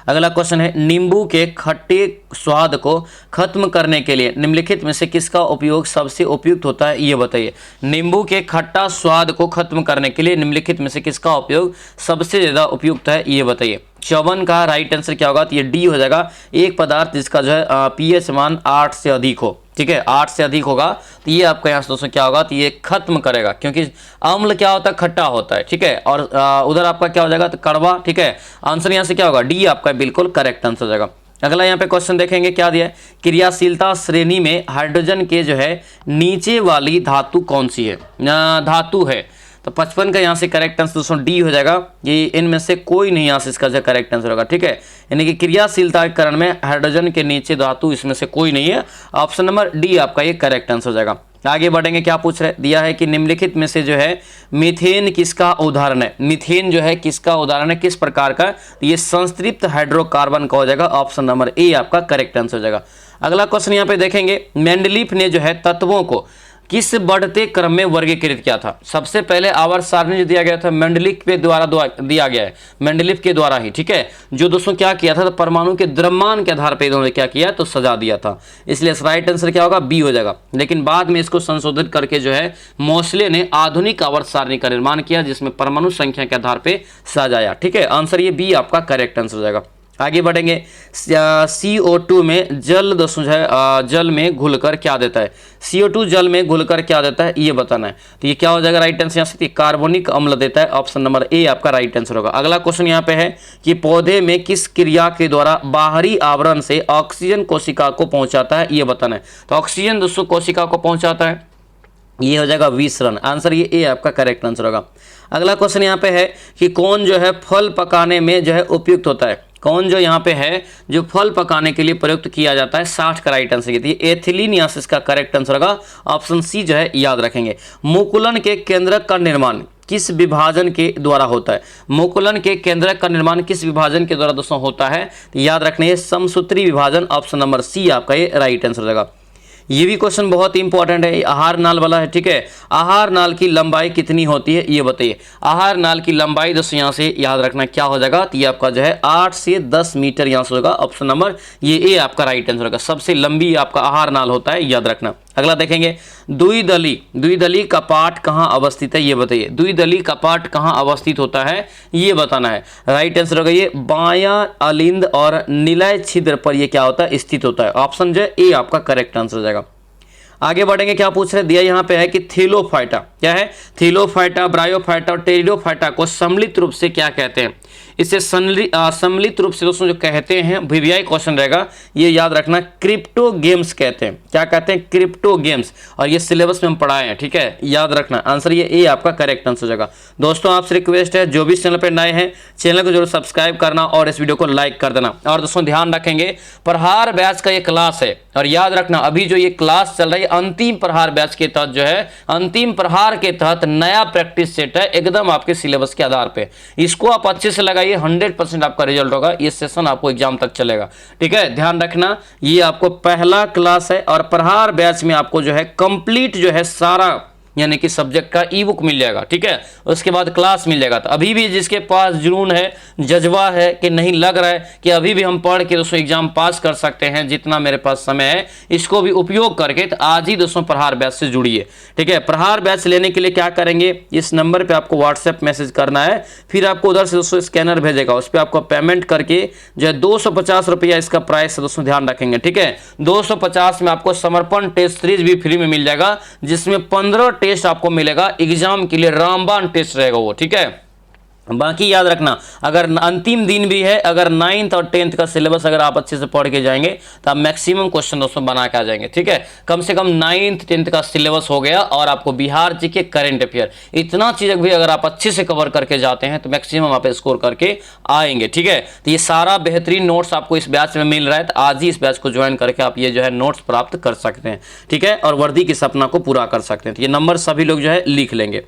अगला क्वेश्चन है, नींबू के खट्टे स्वाद को खत्म करने के लिए निम्नलिखित में से किसका उपयोग सबसे उपयुक्त होता है ये बताइए। नींबू के खट्टा स्वाद को खत्म करने के लिए निम्नलिखित में से किसका उपयोग सबसे ज्यादा उपयुक्त है ये बताइए। 54 का राइट आंसर क्या होगा, तो ये डी हो जाएगा, एक पदार्थ जिसका जो है pH मान 8 से अधिक हो, ठीक है, 8 से अधिक होगा तो ये आपका यहाँ से दोस्तों क्या होगा, तो ये खत्म करेगा, क्योंकि अम्ल क्या होता है, खट्टा होता है, ठीक है, और उधर आपका क्या हो जाएगा, तो कड़वा, ठीक है, आंसर यहाँ से क्या होगा, डी आपका बिल्कुल करेक्ट आंसर हो जाएगा। अगला यहाँ पे क्वेश्चन देखेंगे, क्या दिया है, क्रियाशीलता श्रेणी में हाइड्रोजन के जो है नीचे वाली धातु कौन सी है, धातु है। तो 55 का यहाँ से करेक्ट आंसर दोस्तों डी हो जाएगा, ये इनमें से कोई नहीं यहाँ से इसका जो करेक्ट आंसर होगा, ठीक है, यानी कि क्रियाशीलता के कारण में हाइड्रोजन के नीचे धातु इसमें से कोई नहीं है, ऑप्शन नंबर डी आपका ये करेक्ट आंसर हो जाएगा। आगे बढ़ेंगे, क्या पूछ रहे, दिया है कि निम्नलिखित में से जो है मीथेन किसका उदाहरण है, मीथेन जो है किसका उदाहरण है, किस प्रकार का, ये संतृप्त हाइड्रोकार्बन का हो जाएगा, ऑप्शन नंबर ए आपका करेक्ट आंसर हो जाएगा। अगला क्वेश्चन यहाँ पे देखेंगे, मेंडलीफ ने जो है तत्वों को किस बढ़ते क्रम में वर्गीकृत किया था। सबसे पहले आवर्त सारणी जो दिया गया था मेंडलीफ के द्वारा दिया गया है, मेंडलीफ के द्वारा ही, ठीक है, जो दोस्तों क्या किया था, तो परमाणु के द्रव्यमान के आधार पर इन्होंने क्या किया, तो सजा दिया था, इसलिए राइट आंसर क्या होगा, बी हो जाएगा। लेकिन बाद में इसको संशोधित करके जो है मोस्ले ने आधुनिक आवर्त सारणी का निर्माण किया, जिसमें परमाणु संख्या के आधार पर सजाया, ठीक है, आंसर ये बी आपका करेक्ट आंसर हो जाएगा। आगे बढ़ेंगे, CO2 में जल दोस्तों जो है जल में घुलकर क्या देता है, CO2 जल में घुलकर क्या देता है ये बताना है, तो ये क्या हो जाएगा राइट आंसर यहाँ से, कार्बनिक अम्ल देता है, ऑप्शन नंबर ए आपका राइट आंसर होगा। अगला क्वेश्चन यहाँ पे है कि पौधे में किस क्रिया के द्वारा बाहरी आवरण से ऑक्सीजन कोशिका को पहुंचाता है ये बताना है। तो ऑक्सीजन दोस्तों कोशिका को पहुंचाता है, ये हो जाएगा विसरण, आंसर ये ए आपका करेक्ट आंसर होगा। अगला क्वेश्चन यहाँ पे है कि कौन जो है फल पकाने में जो है उपयुक्त होता है, कौन जो यहाँ पे है जो फल पकाने के लिए प्रयुक्त किया जाता है, 60 का राइट आंसर ये एथिलीन यहाँ से इसका करेक्ट आंसर होगा, ऑप्शन सी जो है याद रखेंगे। मुकुलन के केंद्रक का निर्माण किस विभाजन के द्वारा होता है, मुकुलन के केंद्रक का निर्माण किस विभाजन के द्वारा दोस्तों होता है, तो याद रखना है समसूत्री विभाजन, ऑप्शन नंबर सी आपका ये राइट आंसर हो जाएगा। ये भी क्वेश्चन बहुत इंपॉर्टेंट है, आहार नाल वाला है, ठीक है, आहार नाल की लंबाई कितनी होती है ये बताइए। आहार नाल की लंबाई दोस्तों यहाँ से याद रखना क्या हो जाएगा, तो ये आपका जो है 8 से 10 मीटर यहाँ से होगा, ऑप्शन नंबर ये ए आपका राइट आंसर होगा, सबसे लंबी आपका आहार नाल होता है, याद रखना। अगला देखेंगे, द्विदली कपाट कहाँ अवस्थित है ये बताइए, द्विदली कपाट कहाँ अवस्थित होता है ये बताना है, राइट आंसर होगा ये बायां अलिंद और निलय छिद्र पर ये क्या होता है स्थित होता है, ऑप्शन जो ए आपका करेक्ट आंसर हो जाएगा। आगे बढ़ेंगे, क्या पूछ रहे, दिया यहाँ पे है कि थीलोफाइटा क्या है, थीलोफाइटा, ब्रायोफाइटा और टेरिडोफाइटा को सम्मिलित रूप से क्या कहते हैं, इसे सम्मिलित रूप से दोस्तों जो कहते हैं, वीवीआई क्वेश्चन रहेगा, ये याद रखना, क्रिप्टो गेम्स कहते हैं, क्या कहते हैं, क्रिप्टो गेम्स, और ये सिलेबस में हम पढ़ाए हैं, ठीक है, याद रखना, आंसर ये ए आपका करेक्ट आंसर हो जाएगा। दोस्तों आपसे रिक्वेस्ट है, जो भी चैनल पर नए हैं चैनल को जरूर सब्सक्राइब करना और इस वीडियो को लाइक कर देना। और दोस्तों ध्यान रखेंगे, प्रहार बैच का ये क्लास है, और याद रखना अभी जो ये क्लास चल रही है अंतिम प्रहार बैच के तहत जो है, अंतिम प्रहार के तहत नया प्रैक्टिस सेट है एकदम आपके सिलेबस के आधार पे, इसको आप अच्छे से लगाइए, 100% आपका रिजल्ट होगा, ये सेशन आपको एग्जाम तक चलेगा, ठीक है, ध्यान रखना, ये आपको पहला क्लास है और प्रहार बैच में आपको जो है कंप्लीट जो है सारा यानी कि सब्जेक्ट का ई बुक मिल जाएगा, ठीक है। उसके बाद क्लास मिल जाएगा। तो अभी भी जिसके पास जुनून है, जज्बा है कि नहीं लग रहा है कि अभी भी हम पढ़ के दोस्तों एग्जाम पास कर सकते हैं, जितना मेरे पास समय है इसको भी उपयोग करके, तो आज ही दोस्तों प्रहार बैच से जुड़िए, ठीक है। प्रहार बैच लेने के लिए क्या करेंगे, इस नंबर पे आपको व्हाट्सएप मैसेज करना है, फिर आपको उधर से दोस्तों स्कैनर भेजेगा, उस पर आपको पेमेंट करके जो है 250 रुपया इसका प्राइस है दोस्तों, ध्यान रखेंगे, ठीक है। 250 में आपको समर्पण टेस्ट सीरीज भी फ्री में मिल जाएगा, जिसमें 15 टेस्ट आपको मिलेगा, एग्जाम के लिए रामबाण टेस्ट रहेगा वो, ठीक है। बाकी याद रखना, अगर अंतिम दिन भी है, अगर 9th और 10th का सिलेबस अगर आप अच्छे से पढ़ के जाएंगे तो आप मैक्सिमम क्वेश्चन दोस्तों बना के आ जाएंगे, ठीक है। कम से कम 9th 10th का सिलेबस हो गया और आपको बिहार जी के करंट अफेयर, इतना चीज़ भी अगर आप अच्छे से कवर करके जाते हैं तो मैक्सिमम आप स्कोर करके आएंगे, ठीक है। तो ये सारा बेहतरीन नोट्स आपको इस बैच में मिल रहा है, तो आज ही इस बैच को ज्वाइन करके आप ये जो है नोट्स प्राप्त कर सकते हैं, ठीक है, और वर्दी के सपना को पूरा कर सकते हैं। तो ये नंबर सभी लोग जो है लिख लेंगे।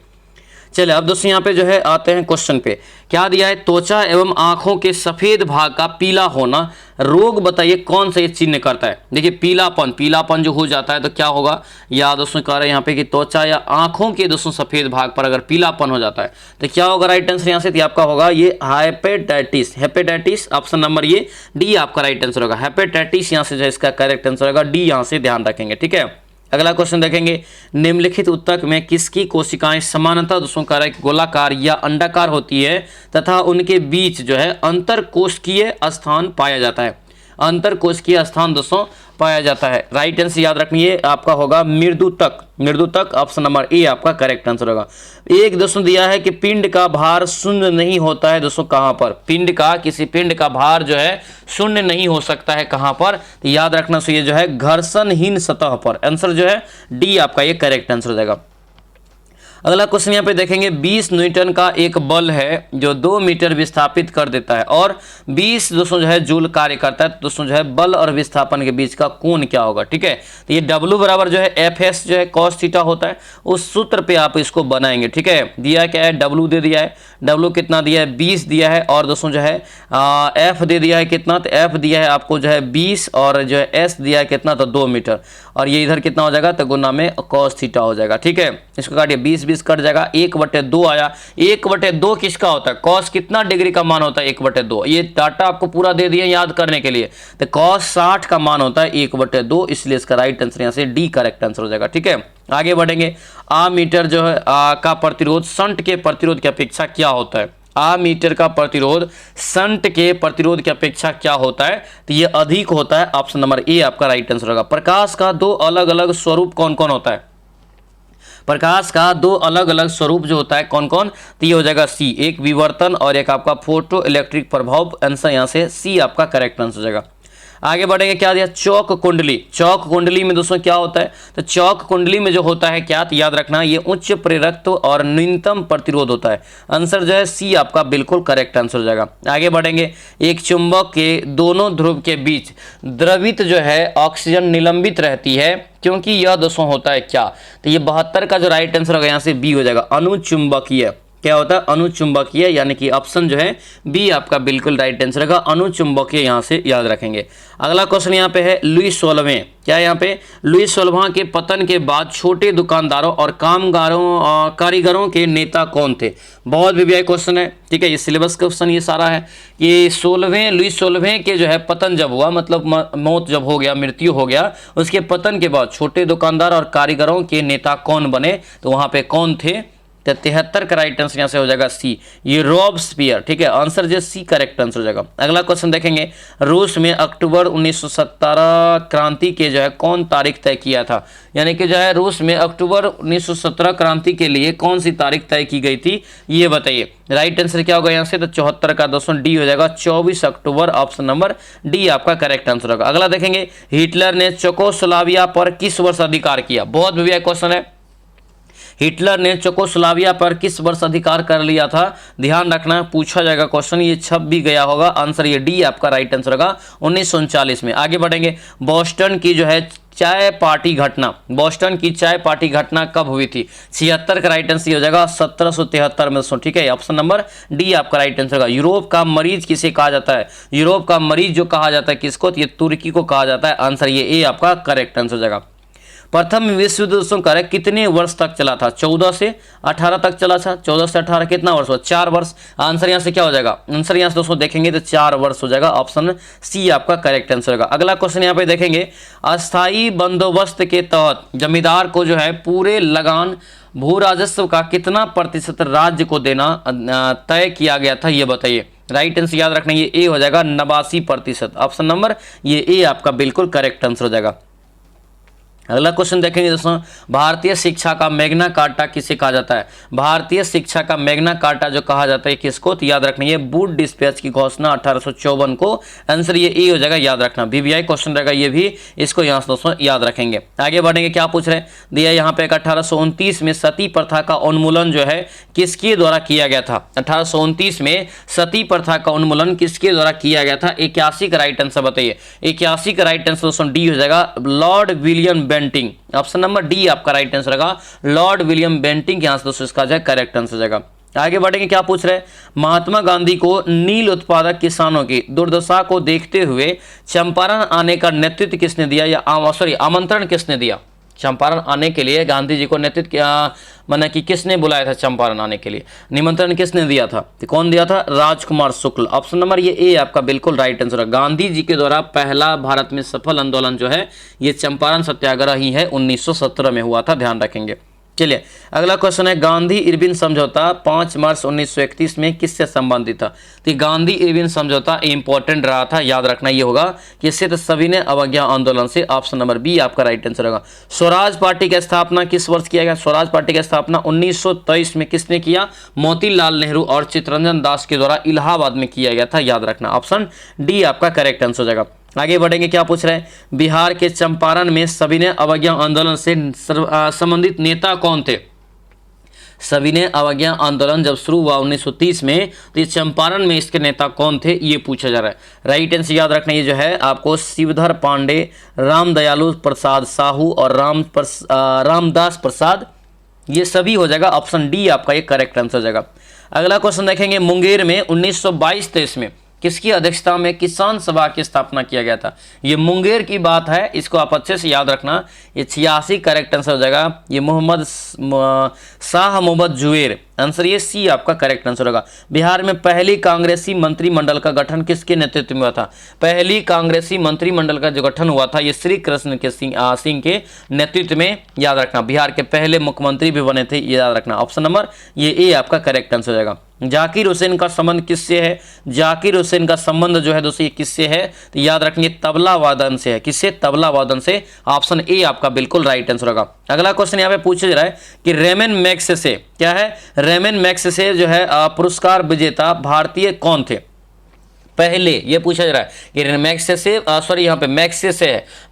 चलिए अब दोस्तों यहाँ पे जो है आते हैं क्वेश्चन पे। क्या दिया है, त्वचा एवं आंखों के सफेद भाग का पीला होना रोग बताइए कौन सा ये चिन्ह करता है। देखिए पीलापन जो हो जाता है तो क्या होगा, या दोस्तों कह रहे हैं यहाँ पे कि त्वचा या आंखों के दोस्तों सफेद भाग पर अगर पीलापन हो जाता है तो क्या होगा, राइट आंसर यहाँ से तो आपका होगा ये हेपेटाइटिस, ऑप्शन नंबर ये डी आपका राइट आंसर होगा। हेपेटाइटिस यहाँ से जो इसका करेक्ट आंसर होगा, डी यहाँ से ध्यान रखेंगे, ठीक है। अगला क्वेश्चन देखेंगे, निम्नलिखित ऊतक में किसकी कोशिकाएं समानतः दोस्तों कह रहा है गोलाकार या अंडाकार होती है तथा उनके बीच जो है अंतरकोशिकीय स्थान पाया जाता है। अंतरकोशिकीय स्थान दोस्तों पाया जाता है, राइट आंसर याद रखिए आपका होगा मृदुतक, ऑप्शन नंबर ए आपका करेक्ट आंसर होगा। एक दोस्तों दिया है कि पिंड का भार शून्य नहीं होता है दोस्तों कहां पर, किसी पिंड का भार जो है शून्य नहीं हो सकता है कहां पर, तो याद रखना चाहिए जो है घर्षणहीन सतह पर। आंसर जो है डी आपका ये करेक्ट आंसर हो जाएगा। अगला क्वेश्चन यहाँ पे देखेंगे, 20 न्यूटन का एक बल है जो 2 मीटर विस्थापित कर देता है और 20 दोस्तों जो है जूल कार्य करता है, तो दोस्तों जो है बल और विस्थापन के बीच का कोण क्या होगा, ठीक है। तो ये W बराबर जो है एफएस जो है कॉस थीटा होता है, उस सूत्र पे आप इसको बनाएंगे, ठीक है। दिया क्या है, W दे दिया है, W कितना दिया है 20 दिया है, और दोस्तों जो है F दे दिया है कितना, तो F दिया है आपको जो है 20 और जो है S दिया है कितना, तो 2 मीटर, और ये इधर कितना हो जाएगा, तो गुना में कॉस थीटा हो जाएगा, ठीक है। इसको काटिए, 20 कट जाएगा, 1/2 आया। 1/2 किसका होता है, कॉस कितना डिग्री का मान होता है 1/2, ये डाटा आपको पूरा दे दिया याद करने के लिए, तो कॉस 60 का मान होता है 1/2, इसलिए इसका राइट आंसर यहाँ से डी करेक्ट आंसर हो जाएगा, ठीक है। आगे बढ़ेंगे, आमीटर जो है का प्रतिरोध शंट के प्रतिरोध की अपेक्षा क्या होता है। आमीटर का प्रतिरोध शंट के प्रतिरोध की अपेक्षा क्या होता है, तो ये अधिक होता है, ऑप्शन नंबर ए आपका राइट आंसर होगा। प्रकाश का 2 अलग अलग स्वरूप कौन कौन होता है, प्रकाश का 2 अलग अलग स्वरूप जो होता है कौन कौन, तो ये हो जाएगा सी, एक विवर्तन और एक आपका फोटो इलेक्ट्रिक प्रभाव। आंसर यहाँ से सी आपका करेक्ट आंसर हो जाएगा। आगे बढ़ेंगे, क्या दिया, चौक कुंडली में दोस्तों क्या होता है, तो चौक कुंडली में जो होता है क्या, तो याद रखना ये उच्च प्रेरकत्व और न्यूनतम प्रतिरोध होता है। आंसर जो है सी आपका बिल्कुल करेक्ट आंसर हो जाएगा। आगे बढ़ेंगे, एक चुंबक के दोनों ध्रुव के बीच द्रवित जो है ऑक्सीजन निलंबित रहती है क्योंकि यह दोस्तों होता है क्या, तो ये 72 का जो राइट आंसर होगा यहाँ से बी हो जाएगा, अनुचुंबकीय। क्या होता है, अनुचुंबकीय, यानी कि ऑप्शन जो है बी आपका बिल्कुल राइट आंसर होगा, अनुचुंबकीय यहाँ से याद रखेंगे। अगला क्वेश्चन यहाँ पे है, लुई 16वें, क्या यहाँ पे, लुई 16वां के पतन के बाद छोटे दुकानदारों और कारीगरों के नेता कौन थे। बहुत वीवीआई क्वेश्चन है, ठीक है, ये सिलेबस क्वेश्चन ये सारा है। ये लुई 16वें के जो है पतन जब हुआ, मतलब मौत जब हो गया, मृत्यु हो गया, उसके पतन के बाद छोटे दुकानदार और कारीगरों के नेता कौन बने, तो वहाँ पे कौन थे, 73 का राइट आंसर यहाँ से हो जाएगा सी, ये रॉबस्पियर, ठीक है। आंसर जो सी करेक्ट आंसर हो जाएगा। अगला क्वेश्चन देखेंगे, रूस में अक्टूबर 1917 क्रांति के जो है कौन तारीख तय किया था, यानी कि जो है रूस में अक्टूबर 1917 क्रांति के लिए कौन सी तारीख तय की गई थी, ये बताइए। राइट आंसर क्या होगा यहाँ से, तो 74 का दोस्तों डी हो जाएगा, 24 अक्टूबर, ऑप्शन नंबर डी आपका करेक्ट आंसर होगा। अगला देखेंगे, हिटलर ने चेकोस्लोवाकिया पर किस वर्ष अधिकार किया। बहुत बढ़िया क्वेश्चन है, हिटलर ने चेकोस्लोवाकिया पर किस वर्ष अधिकार कर लिया था, ध्यान रखना, पूछा जाएगा क्वेश्चन, ये छप भी गया होगा, आंसर ये डी आपका राइट आंसर होगा, 1939 में। आगे बढ़ेंगे, बोस्टन की जो है चाय पार्टी घटना, बोस्टन की चाय पार्टी घटना कब हुई थी, 76 का राइट आंसर हो जाएगा, 1773 में, ठीक है, ऑप्शन नंबर डी आपका राइट आंसर होगा। यूरोप का मरीज किसे कहा जाता है, यूरोप का मरीज जो कहा जाता है किसको, तो ये तुर्की को कहा जाता है, आंसर ये ए आपका करेक्ट आंसर हो जाएगा। प्रथम विश्व युद्ध दोस्तों कह रहे कितने वर्ष तक चला था? 14 से 18 तक चला था। 14 से 18 कितना वर्ष हुआ? 4 वर्ष। आंसर यहाँ से क्या हो जाएगा? आंसर यहाँ से दोस्तों देखेंगे तो 4 वर्ष हो जाएगा। ऑप्शन सी आपका करेक्ट आंसर होगा। अगला क्वेश्चन यहाँ पे देखेंगे, अस्थायी बंदोबस्त के तहत जमींदार को जो है पूरे लगान भू राजस्व का कितना प्रतिशत राज्य को देना तय किया गया था, ये बताइए। राइट आंसर याद रखना, ये ए हो जाएगा 89%। ऑप्शन नंबर ये ए आपका बिल्कुल करेक्ट आंसर हो जाएगा। अगला क्वेश्चन देखेंगे दोस्तों, भारतीय शिक्षा का मैग्ना कार्टा किसे कहा जाता है? भारतीय शिक्षा का मैग्ना कार्टा जो कहा जाता है किसको? तो याद रखना ये बूट डिस्पैच की घोषणा 1854 को। आंसर ये ए हो जाएगा, याद रखना। बीबीआई क्वेश्चन रहेगा ये भी, इसको यहाँ से दोस्तों याद रखेंगे। आगे बढ़ेंगे, क्या पूछ रहे हैं दिया यहाँ पे 1829 में सती प्रथा का उन्मूलन जो है किसके द्वारा किया गया था? 1829 में सती प्रथा का उन्मूलन किसके द्वारा किया गया था? 81 का राइट आंसर बताइए। 81 का राइट आंसर दोस्तों डी हो जाएगा, Lord William Bentinck. Option number D आपका राइट आंसर होगा, लॉर्ड विलियम बेंटिंग। यहां से दोस्तों इसका जो है करेक्ट आंसर हो जाएगा। आगे बढ़ेंगे, क्या पूछ रहे हैं, महात्मा गांधी को नील उत्पादक किसानों की दुर्दशा को देखते हुए चंपारण आने का नेतृत्व किसने दिया, या आमंत्रण किसने दिया? चंपारण आने के लिए गांधी जी को नेतृत्व माना कि किसने बुलाया था? चंपारण आने के लिए निमंत्रण किसने दिया था? तो कौन दिया था? राजकुमार शुक्ल। ऑप्शन नंबर ये ए आपका बिल्कुल राइट आंसर है। गांधी जी के द्वारा पहला भारत में सफल आंदोलन जो है ये चंपारण सत्याग्रह ही है, 1917 में हुआ था, ध्यान रखेंगे। चलिए अगला क्वेश्चन है, गांधी इरविन समझौता 5 मार्च 1931 में किससे संबंधित था? तो गांधी इरविन समझौता इंपॉर्टेंट रहा था, याद रखना ये होगा किससे? तो सविनय अवज्ञा आंदोलन से। ऑप्शन नंबर बी आपका राइट आंसर होगा। स्वराज पार्टी की स्थापना किस वर्ष किया गया? स्वराज पार्टी की स्थापना 1923 में किसने किया? मोतीलाल नेहरू और चित्तरंजन दास के द्वारा इलाहाबाद में किया गया था, याद रखना। ऑप्शन डी आपका करेक्ट आंसर हो जाएगा। आगे बढ़ेंगे, क्या पूछ रहे हैं, बिहार के चंपारण में सविनय अवज्ञा आंदोलन से संबंधित नेता कौन थे? सविनय अवज्ञा आंदोलन जब शुरू हुआ 1930 में, तो ये चंपारण में इसके नेता कौन थे ये पूछा जा रहा है। राइट आंसर याद रखना ये जो है आपको शिवधर पांडे, रामदयालु प्रसाद साहू और रामदास प्रसाद, ये सभी हो जाएगा। ऑप्शन डी आपका ये करेक्ट आंसर हो जाएगा। अगला क्वेश्चन देखेंगे, मुंगेर में 1922-23 में किसकी अध्यक्षता में किसान सभा की स्थापना किया गया था? ये मुंगेर की बात है, इसको आप अच्छे से याद रखना। ये 86 करेक्ट आंसर हो जाएगा। ये मोहम्मद शाह मोहम्मद जुएर, आंसर ये सी आपका करेक्ट आंसर होगा। बिहार में पहली कांग्रेसी मंत्रिमंडल का गठन किसके नेतृत्व में हुआ था? पहली कांग्रेसी मंत्रिमंडल का जो गठन हुआ था ये श्री कृष्ण के सिंह के नेतृत्व में, याद रखना। बिहार के पहले मुख्यमंत्री भी बने थे, ये याद रखना। ऑप्शन नंबर ये ए आपका करेक्ट आंसर हो जाएगा। जाकिर हुसैन का संबंध किससे है? जाकिर हुसैन का संबंध जो है दोस्तों ये किससे है? तो याद रखेंगे तबला वादन से है। किससे? तबला वादन से। ऑप्शन ए आपका बिल्कुल राइट आंसर होगा। अगला क्वेश्चन यहाँ पे पूछा जा रहा है कि रेमन मैग्सेसे, क्या है? रेमन मैग्सेसे जो है पुरस्कार विजेता भारतीय कौन थे? पहले ये पूछा जा रहा है कि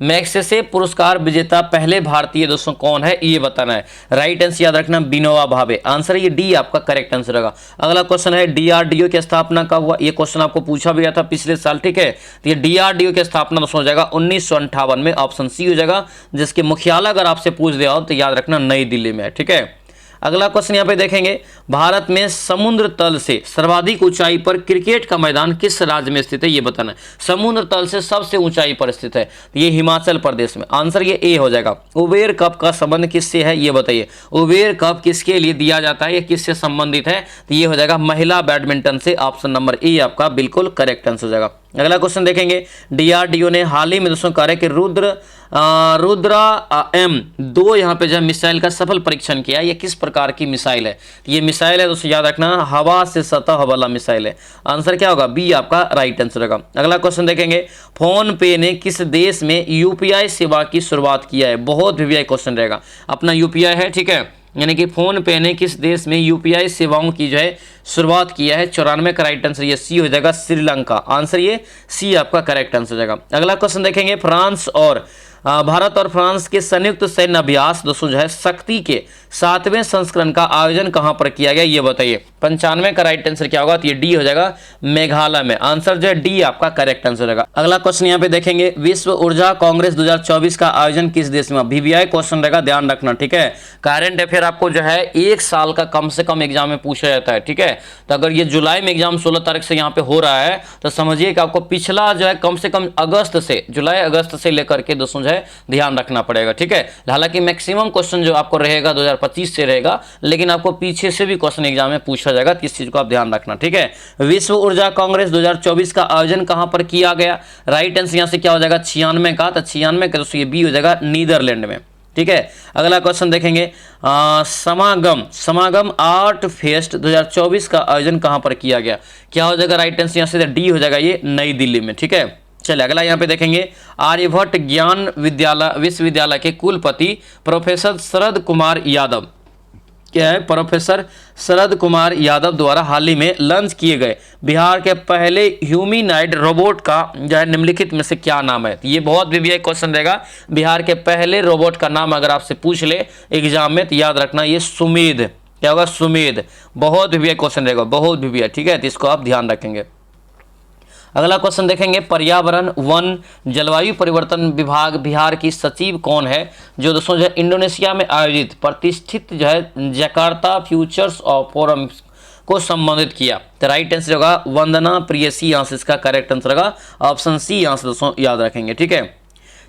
मैग्सेसे पुरस्कार विजेता पहले भारतीय दोस्तों कौन है, ये बताना है। राइट आंसर याद रखना विनोबा भावे। आंसर ये डी आपका करेक्ट आंसर होगा। अगला क्वेश्चन है, डीआरडीओ की स्थापना कब हुआ? ये क्वेश्चन आपको पूछा भी गया था पिछले साल, ठीक है। तो ये डीआरडीओ की स्थापना दोस्तों हो जाएगा 1958 में। ऑप्शन सी हो जाएगा, जिसके मुख्यालय अगर आपसे पूछ दिया हो तो याद रखना नई दिल्ली में है, ठीक है। अगला क्वेश्चन यहाँ पे देखेंगे, भारत में समुद्र तल से सर्वाधिक ऊंचाई पर क्रिकेट का मैदान किस राज्य में स्थित है, ये बताना है। समुद्र तल से सबसे ऊंचाई पर स्थित है, तो ये हिमाचल प्रदेश में। आंसर ये ए हो जाएगा। उबेर कप का संबंध किससे है, ये बताइए। उबेर कप किसके लिए दिया जाता है, ये किससे संबंधित है? तो ये हो जाएगा महिला बैडमिंटन से। ऑप्शन नंबर ए आपका बिल्कुल करेक्ट आंसर हो जाएगा। अगला क्वेश्चन देखेंगे, डीआरडीओ ने हाल ही में दोस्तों कह रहे कि रुद्रा M2 यहाँ पे जो मिसाइल का सफल परीक्षण किया। ये किस प्रकार की मिसाइल है? ये मिसाइल है दोस्तों याद रखना हवा से सतह वाला मिसाइल है। आंसर क्या होगा? बी आपका राइट आंसर होगा। अगला क्वेश्चन देखेंगे, फोन पे ने किस देश में यूपीआई सेवा की शुरुआत किया है? बहुत वीवीआई क्वेश्चन रहेगा। अपना यूपीआई है, ठीक है, यानी कि फोन पे ने किस देश में यूपीआई सेवाओं की जो है शुरुआत किया है? 94 का राइट आंसर ये सी हो जाएगा, श्रीलंका। आंसर ये सी आपका करेक्ट आंसर हो जाएगा। अगला क्वेश्चन देखेंगे, फ्रांस और भारत और फ्रांस के संयुक्त सैन्य अभ्यास दोस्तों जो है शक्ति के 7वें संस्करण का आयोजन कहां पर किया गया, ये बताइए। 95 का राइट आंसर क्या होगा, तो ये डी हो जाएगा, मेघालय में। आंसर जो है डी आपका करेक्ट आंसर रहेगा। अगला क्वेश्चन यहाँ पे देखेंगे, विश्व ऊर्जा कांग्रेस 2024 का आयोजन किस देश में? वीवीआई क्वेश्चन रहेगा, ध्यान रखना, ठीक है। करंट अफेयर आपको जो है 1 साल का कम से कम एग्जाम में पूछा जाता है, ठीक है। तो अगर ये जुलाई में एग्जाम 16 तारीख से यहाँ पे हो रहा है, तो समझिए कि आपको पिछला जो है कम से कम अगस्त से, जुलाई अगस्त से लेकर के दोस्तों जो है ध्यान रखना पड़ेगा, ठीक है। हालांकि मैक्सिमम क्वेश्चन जो आपको रहेगा 2025 से रहेगा, लेकिन आपको पीछे से भी क्वेश्चन एग्जाम में पूछा जाएगा, तो इस चीज को आप ध्यान रखना, ठीक है। विश्व ऊर्जा कांग्रेस 2024 का आयोजन कहां पर किया गया? राइट आंसर यहां से क्या हो जाएगा, 96 का, तो 96 का दोस्तों ये बी हो जाएगा, नीदरलैंड में, ठीक है। अगला क्वेश्चन देखेंगे, समागम आर्ट फेस्ट 2024 का आयोजन कहां पर किया गया? क्या हो जाएगा राइट आंसर यहां से डी हो जाएगा, ये नई दिल्ली में, ठीक है। चलिए अगला यहाँ पे देखेंगे, आर्यभट्ट ज्ञान विश्वविद्यालय के कुलपति प्रोफेसर शरद कुमार यादव, क्या है, प्रोफेसर शरद कुमार यादव द्वारा हाल ही में लॉन्च किए गए बिहार के पहले ह्यूमैनॉइड रोबोट का जो है निम्नलिखित में से क्या नाम है? ये बहुत वीवीआई क्वेश्चन रहेगा, बिहार के पहले रोबोट का नाम अगर आपसे पूछ ले एग्जाम में, तो याद रखना ये सुमेध, क्या होगा, सुमेध। बहुत वीवीआई क्वेश्चन रहेगा, बहुत वीवीआई, ठीक है, तो इसको आप ध्यान रखेंगे। अगला क्वेश्चन देखेंगे, पर्यावरण वन जलवायु परिवर्तन विभाग बिहार की सचिव कौन है, जो दोस्तों जो है इंडोनेशिया में आयोजित प्रतिष्ठित जो है जकार्ता फ्यूचर्स ऑफ फोरम को संबोधित किया? तो राइट आंसर होगा वंदना प्रियसी, यहाँ से इसका करेक्ट आंसर होगा ऑप्शन सी, यहाँ से दोस्तों याद रखेंगे, ठीक है।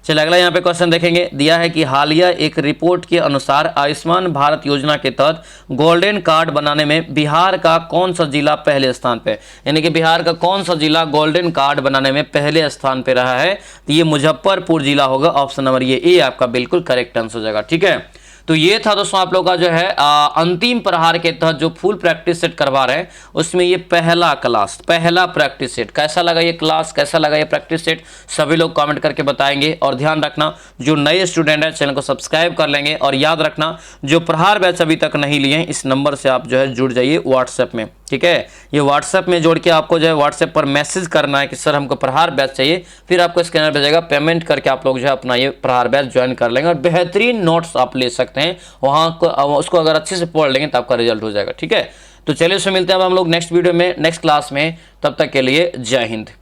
चलिए अगला यहाँ पे क्वेश्चन देखेंगे, दिया है कि हालिया एक रिपोर्ट के अनुसार आयुष्मान भारत योजना के तहत गोल्डन कार्ड बनाने में बिहार का कौन सा जिला पहले स्थान पे? यानी कि बिहार का कौन सा जिला गोल्डन कार्ड बनाने में पहले स्थान पे रहा है? तो ये मुजफ्फरपुर जिला होगा, ऑप्शन नंबर ये ए आपका बिल्कुल करेक्ट आंसर हो जाएगा, ठीक है। तो ये था दोस्तों आप लोग का जो है अंतिम प्रहार के तहत जो फुल प्रैक्टिस सेट करवा रहे हैं, उसमें ये पहला क्लास, पहला प्रैक्टिस सेट। कैसा लगा ये क्लास, कैसा लगा ये प्रैक्टिस सेट, सभी लोग कमेंट करके बताएंगे। और ध्यान रखना, जो नए स्टूडेंट है चैनल को सब्सक्राइब कर लेंगे, और याद रखना जो प्रहार बैच अभी तक नहीं लिए हैं, इस नंबर से आप जो है जुड़ जाइए व्हाट्सएप में, ठीक है। ये व्हाट्सएप में जोड़ के आपको जो है व्हाट्सएप पर मैसेज करना है कि सर हमको प्रहार बैच चाहिए, फिर आपको स्कैनर भेजेगा, पेमेंट करके आप लोग जो है अपना ये प्रहार बैच ज्वाइन कर लेंगे, और बेहतरीन नोट्स आप ले सकते हैं वहाँ को, उसको अगर अच्छे से पढ़ लेंगे तो आपका रिजल्ट हो जाएगा, ठीक है। तो चलिए उससे मिलते हैं अब हम लोग नेक्स्ट वीडियो में, नेक्स्ट क्लास में, तब तक के लिए जय हिंद।